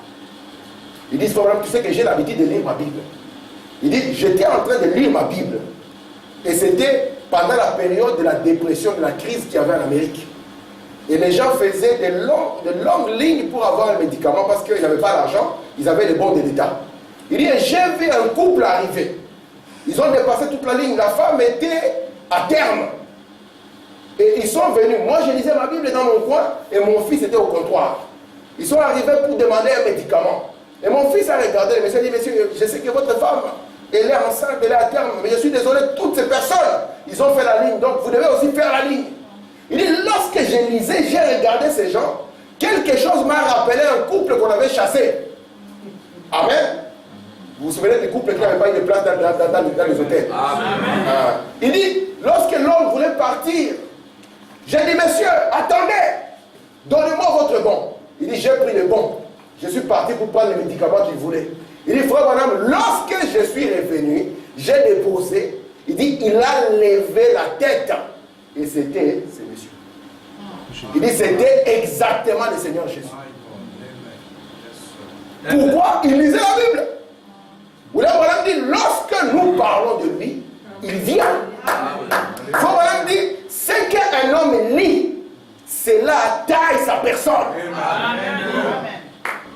Il dit, frère Branham, tu sais que j'ai l'habitude de lire ma Bible. Il dit, j'étais en train de lire ma Bible. Et c'était pendant la période de la dépression, de la crise qu'il y avait en Amérique. Et les gens faisaient de longues lignes pour avoir un médicament parce qu'ils n'avaient pas l'argent, ils avaient les bons de l'État. Il dit, j'ai vu un couple arriver. Ils ont dépassé toute la ligne. La femme était à terme. Et ils sont venus. Moi, je lisais ma Bible dans mon coin et mon fils était au comptoir. Ils sont arrivés pour demander un médicament. Et mon fils a regardé. Le monsieur a dit, monsieur, je sais que votre femme, elle est enceinte, elle est à terme. Mais je suis désolé, toutes ces personnes, ils ont fait la ligne. Donc, vous devez aussi faire la ligne. Il dit, lorsque je lisais, j'ai regardé ces gens. Quelque chose m'a rappelé un couple qu'on avait chassé. Amen. Vous vous souvenez des couples qui n'avaient pas eu de place dans les hôtels. Il dit, lorsque l'homme voulait partir, j'ai dit, messieurs, attendez, donnez-moi votre bon. Il dit, j'ai pris le bon. Je suis parti pour prendre les médicaments qu'il voulait. Il dit, frère madame, lorsque je suis revenu, j'ai déposé. Il dit, il a levé la tête. Et c'était ce monsieur. Il dit, c'était exactement le Seigneur Jésus. Pourquoi? Il lisait la Bible. Frère madame dit, lorsque nous parlons de lui, il vient. Frère madame dit, ce qu'un homme lit, cela taille sa personne.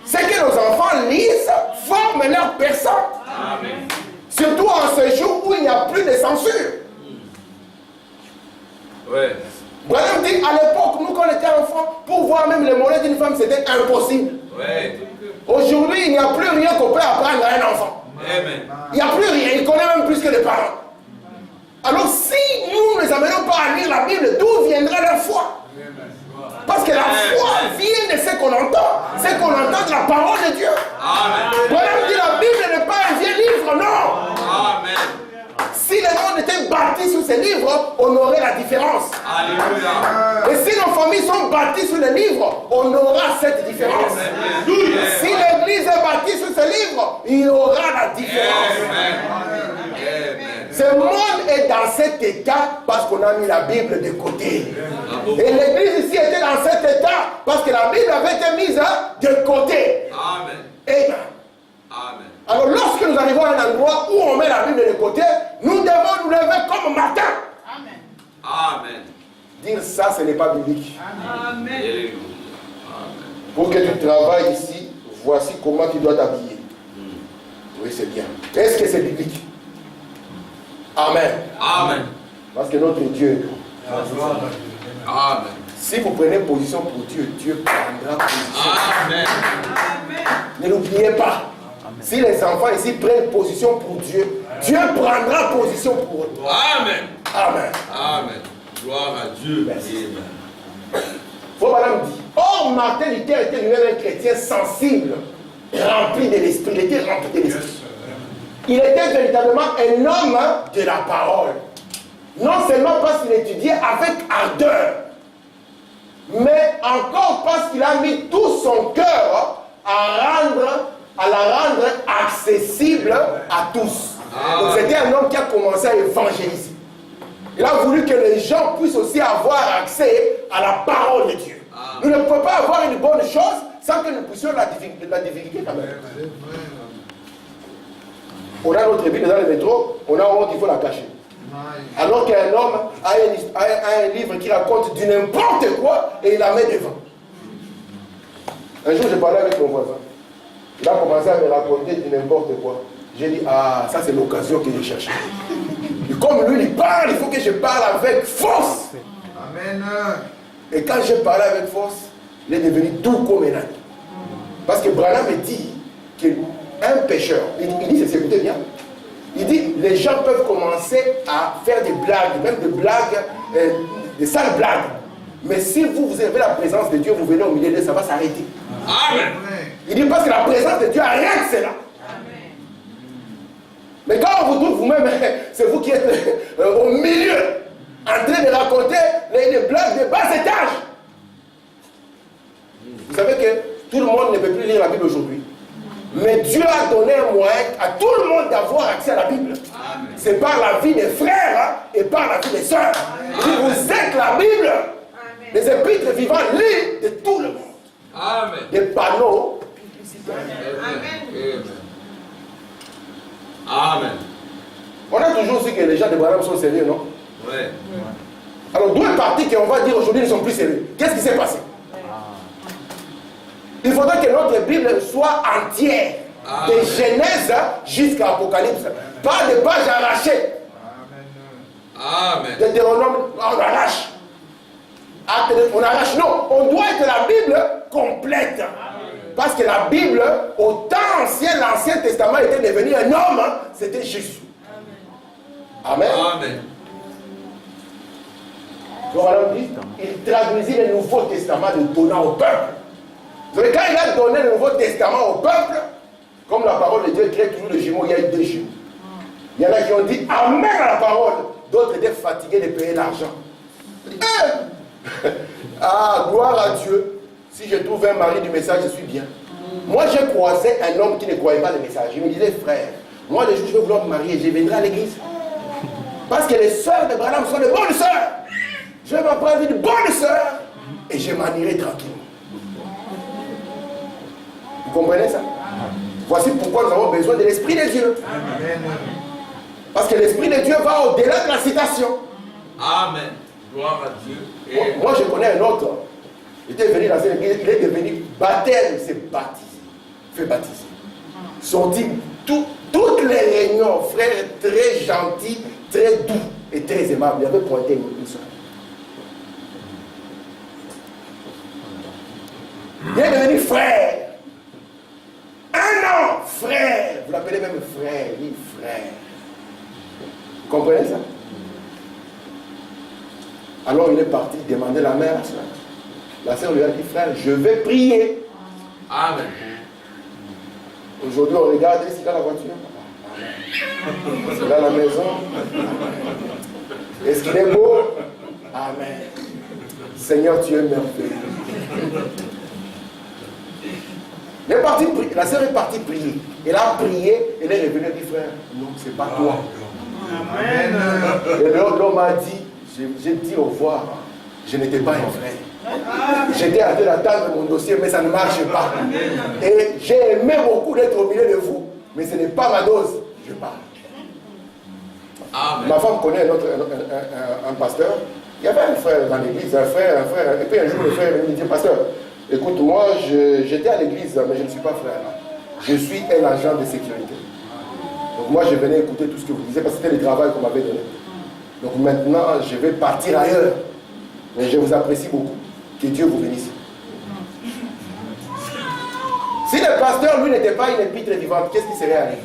Ce que nos enfants lisent forment leur personne. Surtout en ce jour où il n'y a plus de censure. Branham dit, à l'époque, nous quand on était enfants, pour voir même les mollets d'une femme, c'était impossible. Aujourd'hui, il n'y a plus rien qu'on peut apprendre à un enfant. Il n'y a plus rien, il connaît même plus que les parents. Alors si nous ne les amenons pas à lire la Bible, d'où viendra la foi? Parce que la foi vient de ce qu'on entend. Ce qu'on entend de la parole de Dieu. Branham dit, la Bible n'est pas un vieux livre, non. Si le monde était bâti sur ces livres, on aurait la différence. Et si nos familles sont bâties sur les livres, on aura cette différence. Si l'église est bâtie sur ces livres, il y aura la différence. Ce monde est dans cet état parce qu'on a mis la Bible de côté. Et l'église ici était dans cet état parce que la Bible avait été mise de côté. Amen. Alors lorsque nous arrivons à un endroit où on met la Bible de côté, nous devons nous lever comme Martin. Amen. Dire ça, ce n'est pas biblique. Amen. Pour que tu travailles ici, voici comment tu dois t'habiller. Oui, c'est bien. Est-ce que c'est biblique? Amen. Amen. Parce que notre Dieu. Amen. Si vous prenez position pour Dieu, Dieu prendra position. Amen. Ne l'oubliez pas. Si les enfants ici prennent position pour Dieu, Dieu prendra position pour eux. Amen. Amen. Amen. Gloire à Dieu. Merci. Faut madame dit, or Martin Luther était lui-même un chrétien sensible, rempli de l'esprit. Il était rempli de l'esprit. Il était véritablement un homme de la parole. Non seulement parce qu'il étudiait avec ardeur, mais encore parce qu'il a mis tout son cœur à la rendre accessible à tous. Donc c'était un homme qui a commencé à évangéliser. Il a voulu que les gens puissent aussi avoir accès à la parole de Dieu. Nous ne pouvons pas avoir une bonne chose sans que nous puissions la divulguer quand même. On a notre Bible dans le métro, on a honte, il faut la cacher. Alors qu'un homme a un livre qui raconte du n'importe quoi et il la met devant. Un jour, je parlais avec mon voisin. Il a commencé à me raconter du n'importe quoi. J'ai dit, ah, ça c'est l'occasion que je cherchais. Et comme lui, il parle, il faut que je parle avec force. Amen. Et quand je parlais avec force, il est devenu tout comme un ami. Parce que Branham me dit qu'un pécheur, il dit, écoutez bien, il dit, les gens peuvent commencer à faire des blagues, même des blagues, des sales blagues. Mais si vous avez la présence de Dieu, vous venez au milieu d'eux, ça va s'arrêter. Amen. Il dit parce que la présence de Dieu arrête cela. Amen. Mais quand on vous trouve vous-même, c'est vous qui êtes au milieu, en train de raconter les blagues de bas étage. Vous savez que tout le monde ne peut plus lire la Bible aujourd'hui. Mais Dieu a donné un moyen à tout le monde d'avoir accès à la Bible. C'est par la vie des frères et par la vie des sœurs. Si vous êtes la Bible, les épîtres vivants lisent de tout le monde. Amen. Des panneaux. Amen. Amen. On a toujours su que les gens de Branham sont sérieux, non? Oui. Alors d'où est parti qu'on va dire aujourd'hui ils ne sont plus sérieux? Qu'est-ce qui s'est passé? Il faudrait que notre Bible soit entière, de Genèse jusqu'à Apocalypse. Pas de pages arrachées. Amen. De Deutéronome, on arrache. On arrache, non. On doit être la Bible complète. Parce que la Bible, au temps ancien, l'Ancien Testament était devenu un homme, c'était Jésus. Amen. Amen. Il traduisit le Nouveau Testament, le donnant au peuple. Donc quand il a donné le Nouveau Testament au peuple, Comme la parole de Dieu crée toujours le jumeau, il y a eu 2 jumeaux. Il y en a qui ont dit Amen à la parole. D'autres étaient fatigués de payer l'argent. Ah, gloire à Dieu. Si je trouve un mari du message, je suis bien. Moi, j'ai croisé un homme qui ne croyait pas le message. Il me disait, frère, moi, le jour où je vais vouloir me marier, je viendrai à l'église. Parce que les sœurs de Branham sont de bonnes sœurs. Je vais m'apprendre une bonne sœur et je m'en irai tranquillement. Vous comprenez ça? Voici pourquoi nous avons besoin de l'Esprit de Dieu. Parce que l'Esprit de Dieu va au-delà de la citation. Amen. Gloire à Dieu. Moi, je connais un autre. Il était venu dans cette église, il est devenu baptême, il s'est baptisé. Fait baptiser. Sorti toutes les réunions, frère très gentil, très doux et très aimable. Il avait pointé une soeur. Il est devenu frère. Un an, frère. Vous l'appelez même frère, oui, frère. Vous comprenez ça? Alors il est parti demander la mère à la soeur. La sœur lui a dit, frère, je vais prier. Amen. Aujourd'hui, on regarde, est-ce qu'il a la voiture? Est-ce qu'il a la maison? Est-ce qu'il est beau? Amen. Seigneur, tu es merveilleux. La sœur est partie prier. Elle a prié, elle est revenue et dit, frère, non, c'est pas toi. Amen. Et l'homme a dit, j'ai dit au revoir, je n'étais pas un frère. J'étais en train d'attendre mon dossier, mais ça ne marche pas. Et j'ai aimé beaucoup d'être au milieu de vous, mais ce n'est pas ma dose. Je parle. Amen. Ma femme connaît un pasteur. Il y avait un frère dans l'église, un frère. Et puis un jour, le frère me dit, pasteur, écoute, moi, j'étais à l'église, mais je ne suis pas frère. Je suis un agent de sécurité. Donc moi, je venais écouter tout ce que vous disiez, parce que c'était le travail qu'on m'avait donné. Donc maintenant, je vais partir ailleurs. Mais je vous apprécie beaucoup. Que Dieu vous bénisse. Si le pasteur, lui, n'était pas une épître vivante, qu'est-ce qui serait arrivé?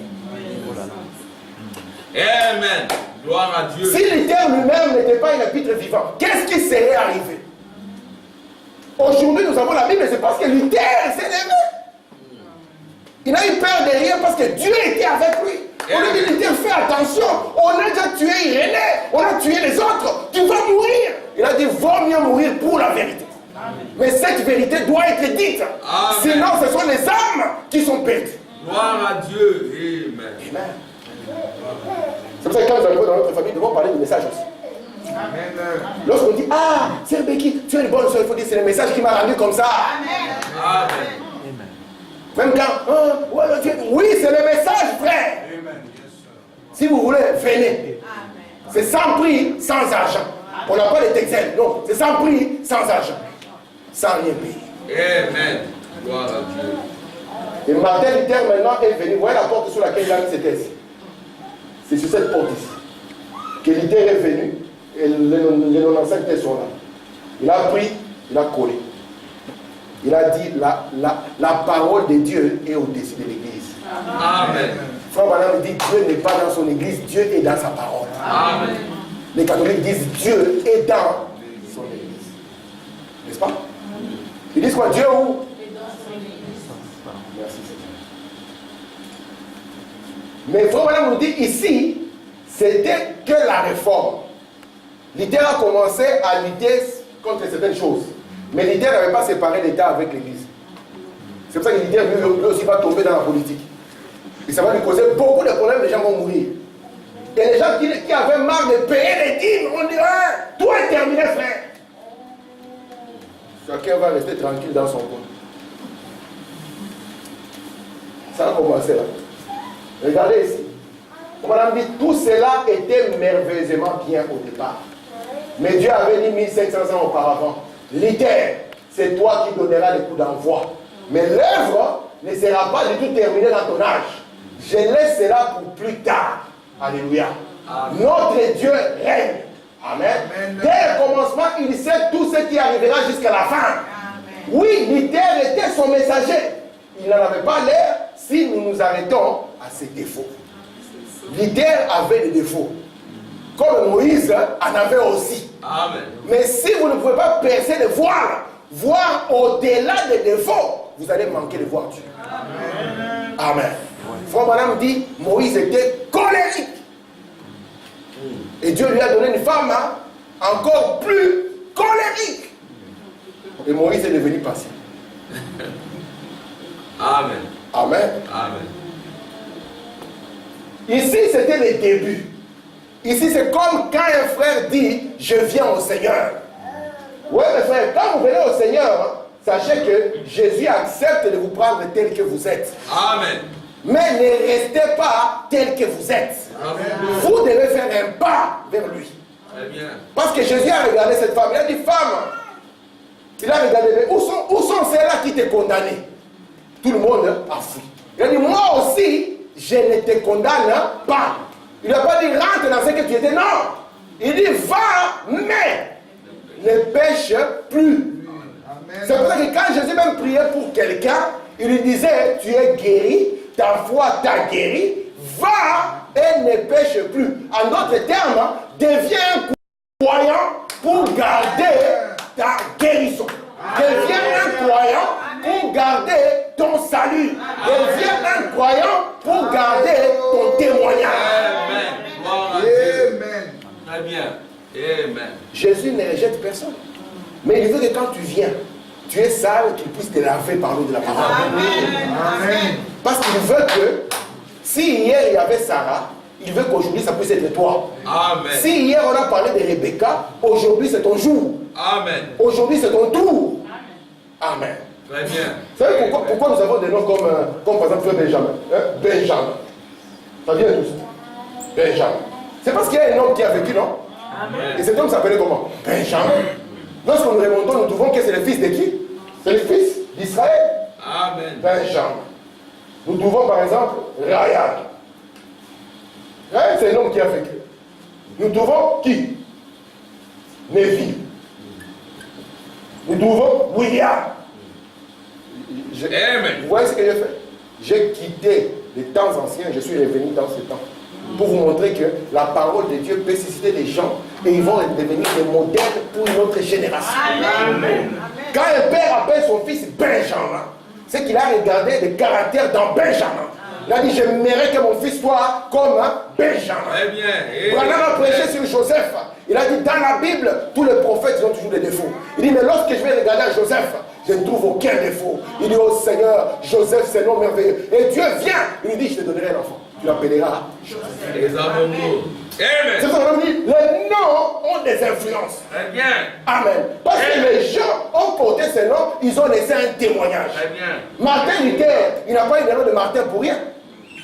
Amen. Gloire à Dieu. Si l'Éther lui-même n'était pas une épître vivante, qu'est-ce qui serait arrivé? Aujourd'hui, nous avons la Bible, c'est parce que l'Éther s'est levé. Il n'a eu peur de rien parce que Dieu était avec lui. On lui dit, l'Éther, fais attention. On a déjà tué Irénée, on a tué les autres. Tu vas mourir. Il a dit, vaut mieux mourir pour la vérité. Mais cette vérité doit être dite. Amen. Sinon, ce sont les âmes qui sont perdues. Gloire à Dieu. Amen. Amen. C'est pour ça que quand nous arrivons dans notre famille, nous devons parler du message aussi. Amen. Lorsqu'on dit, ah, c'est Becky, tu es une bonne soeur, il faut dire, c'est le message qui m'a rendu comme ça. Amen. Même quand, oui, c'est le message, frère. Si vous voulez, venez. C'est sans prix, sans argent. On n'a pas les textiles, non, c'est sans prix, sans argent. Sans rien payer. Amen. Gloire à Dieu. Et Martin Luther maintenant est venu. Vous voyez la porte sur laquelle il a mis ses thèses. C'est sur cette porte ici. Que Luther est venu et les 95 thèses sont là. Il a pris, il a collé. Il a dit la parole de Dieu est au-dessus de l'église. Amen. Frère Branham dit Dieu n'est pas dans son église, Dieu est dans sa parole. Amen. Les catholiques disent Dieu est dans son église. N'est-ce pas? Ils disent quoi? Dieu où? Merci Seigneur. Mais Frère Branham nous dit ici, c'était que la réforme. L'idée a commencé à lutter contre certaines choses. Mais l'idée n'avait pas séparé l'État avec l'Église. C'est pour ça que l'idée lui aussi va tomber dans la politique. Et ça va lui causer beaucoup de problèmes, les gens vont mourir. Et les gens qui avaient marre de payer les dîmes, on dit, ah, tout est terminé, frère. Chacun va rester tranquille dans son coin. Ça a commencé là. Regardez ici. Madame dit, tout cela était merveilleusement bien au départ. Mais Dieu avait dit 1500 ans auparavant, Luther, c'est toi qui donneras les coups d'envoi. Mais l'œuvre ne sera pas du tout terminée dans ton âge. Je laisse cela pour plus tard. Alléluia. Amen. Notre Dieu règne. Amen. Amen. Dès le commencement, il sait tout ce qui arrivera jusqu'à la fin. Amen. Oui, Luther était son messager. Il n'en avait pas l'air si nous nous arrêtons à ses défauts. Luther avait des défauts. Comme Moïse en avait aussi. Amen. Mais si vous ne pouvez pas percer le voile, voir au-delà des défauts, vous allez manquer de voir Dieu. Amen. Amen. Frère Branham dit, Moïse était colérique. Et Dieu lui a donné une femme encore plus colérique. Et Moïse est devenu patient. Amen. Amen. Amen. Ici, c'était le début. Ici, c'est comme quand un frère dit, je viens au Seigneur. Oui, mes frères, quand vous venez au Seigneur, sachez que Jésus accepte de vous prendre tel que vous êtes. Amen. Mais ne restez pas tel que vous êtes. Amen. Vous devez faire un pas vers lui. Très bien. Parce que Jésus a regardé cette femme. Il a dit, femme, il a regardé, où sont ceux-là qui t'ont condamné? Tout le monde a fui. Il a dit, moi aussi, je ne te condamne pas. Il n'a pas dit, rentre dans ce que tu étais. Non. Il dit, va, mais ne pêche plus. C'est pour ça que quand Jésus même priait pour quelqu'un, il lui disait, tu es guéri, ta foi t'a guéri, va et ne pêche plus. En d'autres termes, deviens un croyant pour garder ta guérison. Deviens un croyant pour garder ton salut. Deviens un croyant pour garder ton témoignage. Amen. Gloire à Dieu. Très bien. Amen. Jésus ne rejette personne. Mais il veut que quand tu viens, tu es sale, qu'il puisse te laver par l'eau de la parole. Amen. Parce qu'il veut que, si hier il y avait Sarah, il veut qu'aujourd'hui ça puisse être toi. Amen. Si hier on a parlé de Rebecca, aujourd'hui c'est ton jour. Amen. Aujourd'hui c'est ton tour. Amen. Très bien. Vous savez pourquoi nous avons des noms comme par exemple Frère Benjamin, hein? Benjamin. Ça vient d'où ça? Benjamin. C'est parce qu'il y a un homme qui a vécu, non? Amen. Et cet homme s'appelait comment? Benjamin. Lorsque nous remontons, nous trouvons que c'est le fils de qui? C'est le fils d'Israël. Amen. Benjamin. Nous trouvons par exemple Ryan. Ryan, c'est un homme qui a vécu. Nous trouvons qui? Neville. Nous trouvons William. Amen. Vous voyez ce que j'ai fait? J'ai quitté les temps anciens, je suis revenu dans ce temps. Pour vous montrer que la parole de Dieu peut susciter des gens et ils vont devenir des modèles pour une autre génération. Amen. Quand un père appelle son fils Benjamin, c'est qu'il a regardé le caractère dans Benjamin. Il a dit, j'aimerais que mon fils soit comme Benjamin. Très bien. Branham a prêché sur Joseph. Il a dit, dans la Bible, tous les prophètes ont toujours des défauts. Il dit, mais lorsque je vais regarder à Joseph, je ne trouve aucun défaut. Il dit, oh Seigneur, Joseph, c'est un homme merveilleux. Et Dieu vient, il lui dit, je te donnerai un enfant. Tu l'appelleras Joseph. Les amours. C'est Amen. ça qu'on dit, les noms ont des influences. Très bien. Amen. Parce que les gens ont porté ces noms, ils ont laissé un témoignage. Très bien. Luther, il n'a pas eu le nom de Martin pour rien.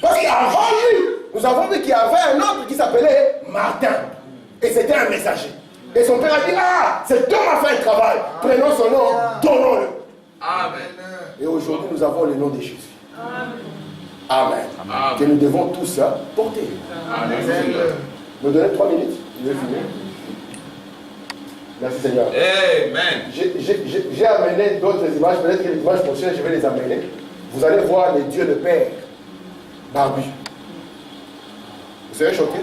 Parce qu'avant lui, nous avons vu qu'il y avait un autre qui s'appelait Martin. Et c'était un messager. Et son père a dit, ah, cet homme a fait un travail. Prenons son nom, donnons-le. Amen. Et aujourd'hui, nous avons le nom de Jésus. Amen. Amen. Que nous devons tous porter. Amen. Me donnez 3 minutes, je vais finir. Merci Seigneur. Amen. J'ai amené d'autres images, peut-être que les images prochaines, je vais les amener. Vous allez voir les dieux de Père, barbu. Vous serez choqués?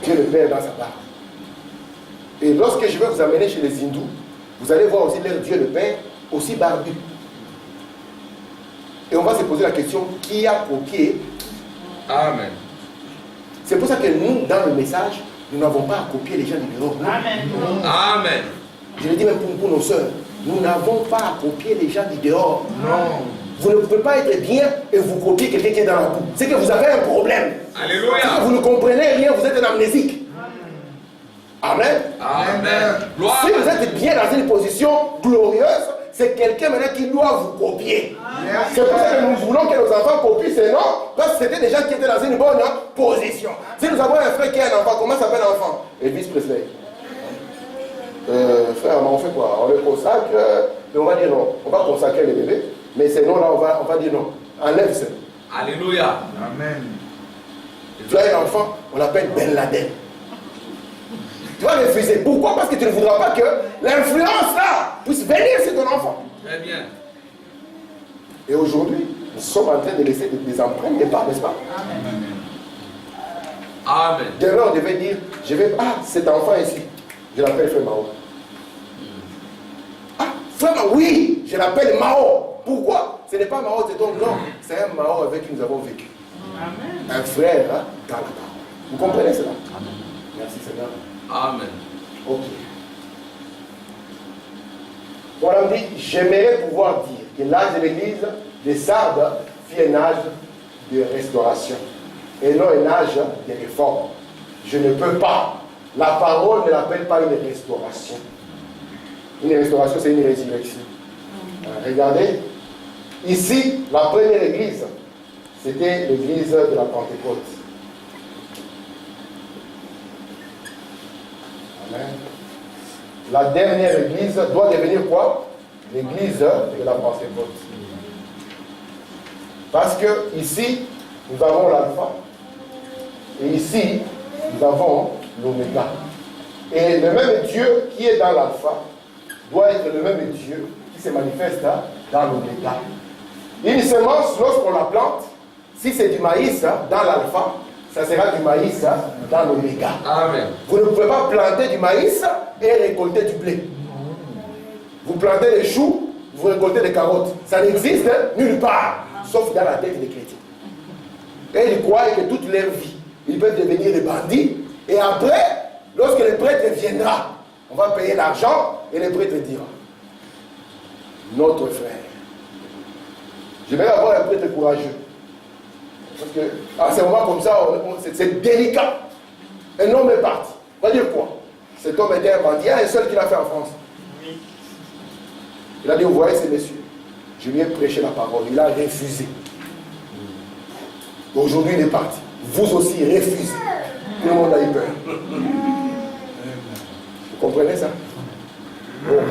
Dieu le Père dans sa barbe. Et lorsque je vais vous amener chez les hindous, vous allez voir aussi leur Dieu le Père, aussi barbu. Et on va se poser la question, qui a copié? Amen. C'est pour ça que nous, dans le message, nous n'avons pas à copier les gens du bureau. Amen. Amen. Je le dis même pour nos soeurs. Nous n'avons pas à copier les gens du dehors. Non. Vous ne pouvez pas être bien et vous copier quelqu'un qui est dans la boue. C'est que vous avez un problème. C'est que Alléluia. vous ne comprenez rien, vous êtes un amnésique. Amen. Amen. Gloire. Si vous êtes bien dans une position glorieuse, c'est quelqu'un maintenant qui doit vous copier. C'est pour ça que nous voulons que nos enfants copient ces noms, parce que c'était des gens qui étaient dans une bonne position. Si nous avons un frère qui a un enfant, comment s'appelle l'enfant? Elvis Presley. Frère, on fait quoi? On le consacre, mais on va dire non. On va consacrer les bébés, mais ces noms-là, on va dire non. Enlève ça. Alléluia. Amen. Tu as un enfant, on l'appelle Ben Laden. Tu vas refuser. Pourquoi? Parce que tu ne voudras pas que l'influence là puisse venir sur ton enfant. Très bien. Et aujourd'hui, nous sommes en train de laisser des empreintes de pas, n'est-ce pas? Amen. Demain, on devait dire, je vais, cet enfant ici, je l'appelle Frère Mao. Ah, Frère Mao, oui, je l'appelle Mao. Pourquoi? Ce n'est pas Mao, c'est donc non, c'est un Mao avec qui nous avons vécu. Un frère dans la parole. Vous comprenez cela? Merci Seigneur. Amen. Ok. On a dit, j'aimerais pouvoir dire que l'âge de l'église de Sardes fut un âge de restauration et non un âge de réforme. Je ne peux pas. La parole ne l'appelle pas une restauration. Une restauration, c'est une résurrection. Regardez, ici, la première église, c'était l'église de la Pentecôte. Amen. La dernière église doit devenir quoi? L'église de la Pentecôte. Parce que ici, nous avons l'alpha. Et ici, nous avons l'oméga. Et le même Dieu qui est dans l'alpha doit être le même Dieu qui se manifeste dans l'oméga. Une semence, lorsqu'on la plante, si c'est du maïs dans l'alpha, ça sera du maïs dans l'oméga. Amen. Vous ne pouvez pas planter du maïs et récolter du blé. Vous plantez des choux, vous récoltez des carottes. Ça n'existe nulle part, sauf dans la tête des chrétiens. Et ils croient que toute leur vie, ils peuvent devenir des bandits. Et après, lorsque le prêtre viendra, on va payer l'argent et le prêtre dira, notre frère, je vais avoir un prêtre courageux. Parce qu'à ce moment comme ça, c'est délicat. Un homme est parti. On va dire quoi? Cet homme était un bandit. Il y a un seul qui l'a fait en France. Il a dit, vous voyez ces messieurs, je lui ai prêché la parole. Il a refusé. Aujourd'hui, il est parti. Vous aussi, refusez. Tout le monde a eu peur. Vous comprenez ça? Bon.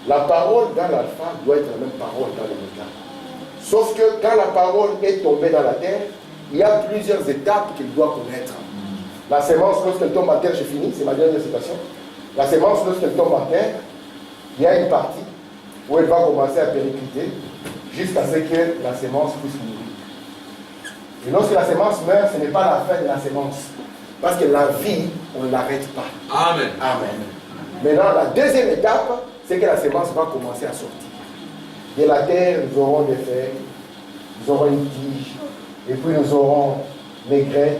La parole dans l'alpha doit être la même parole dans l'oméga. Sauf que quand la parole est tombée dans la terre, il y a plusieurs étapes qu'il doit connaître. La sémence, lorsqu'elle tombe à terre, j'ai fini, c'est ma dernière citation. La sémence, lorsqu'elle tombe à terre, il y a une partie où elle va commencer à péricliter jusqu'à ce que la sémence puisse mourir. Et lorsque la sémence meurt, ce n'est pas la fin de la sémence. Parce que la vie, on ne l'arrête pas. Amen. Amen. Maintenant, la deuxième étape, c'est que la sémence va commencer à sortir. De la terre, nous aurons des feuilles, nous aurons une tige, et puis nous aurons les graines,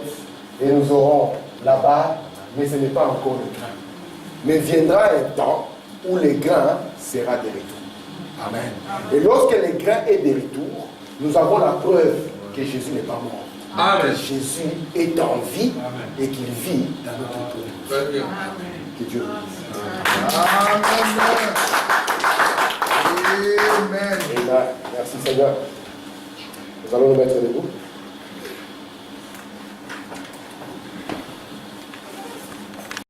et nous aurons la barre, mais ce n'est pas encore le grain. Mais viendra un temps où le grain sera de retour. Amen. Et lorsque le grain est de retour, nous avons la preuve que Jésus n'est pas mort. Amen. Que Jésus est en vie et qu'il vit dans notre cœur. Très bien. Que Dieu le bénisse. Amen. Amen. Merci Seigneur. Nous allons nous mettre debout.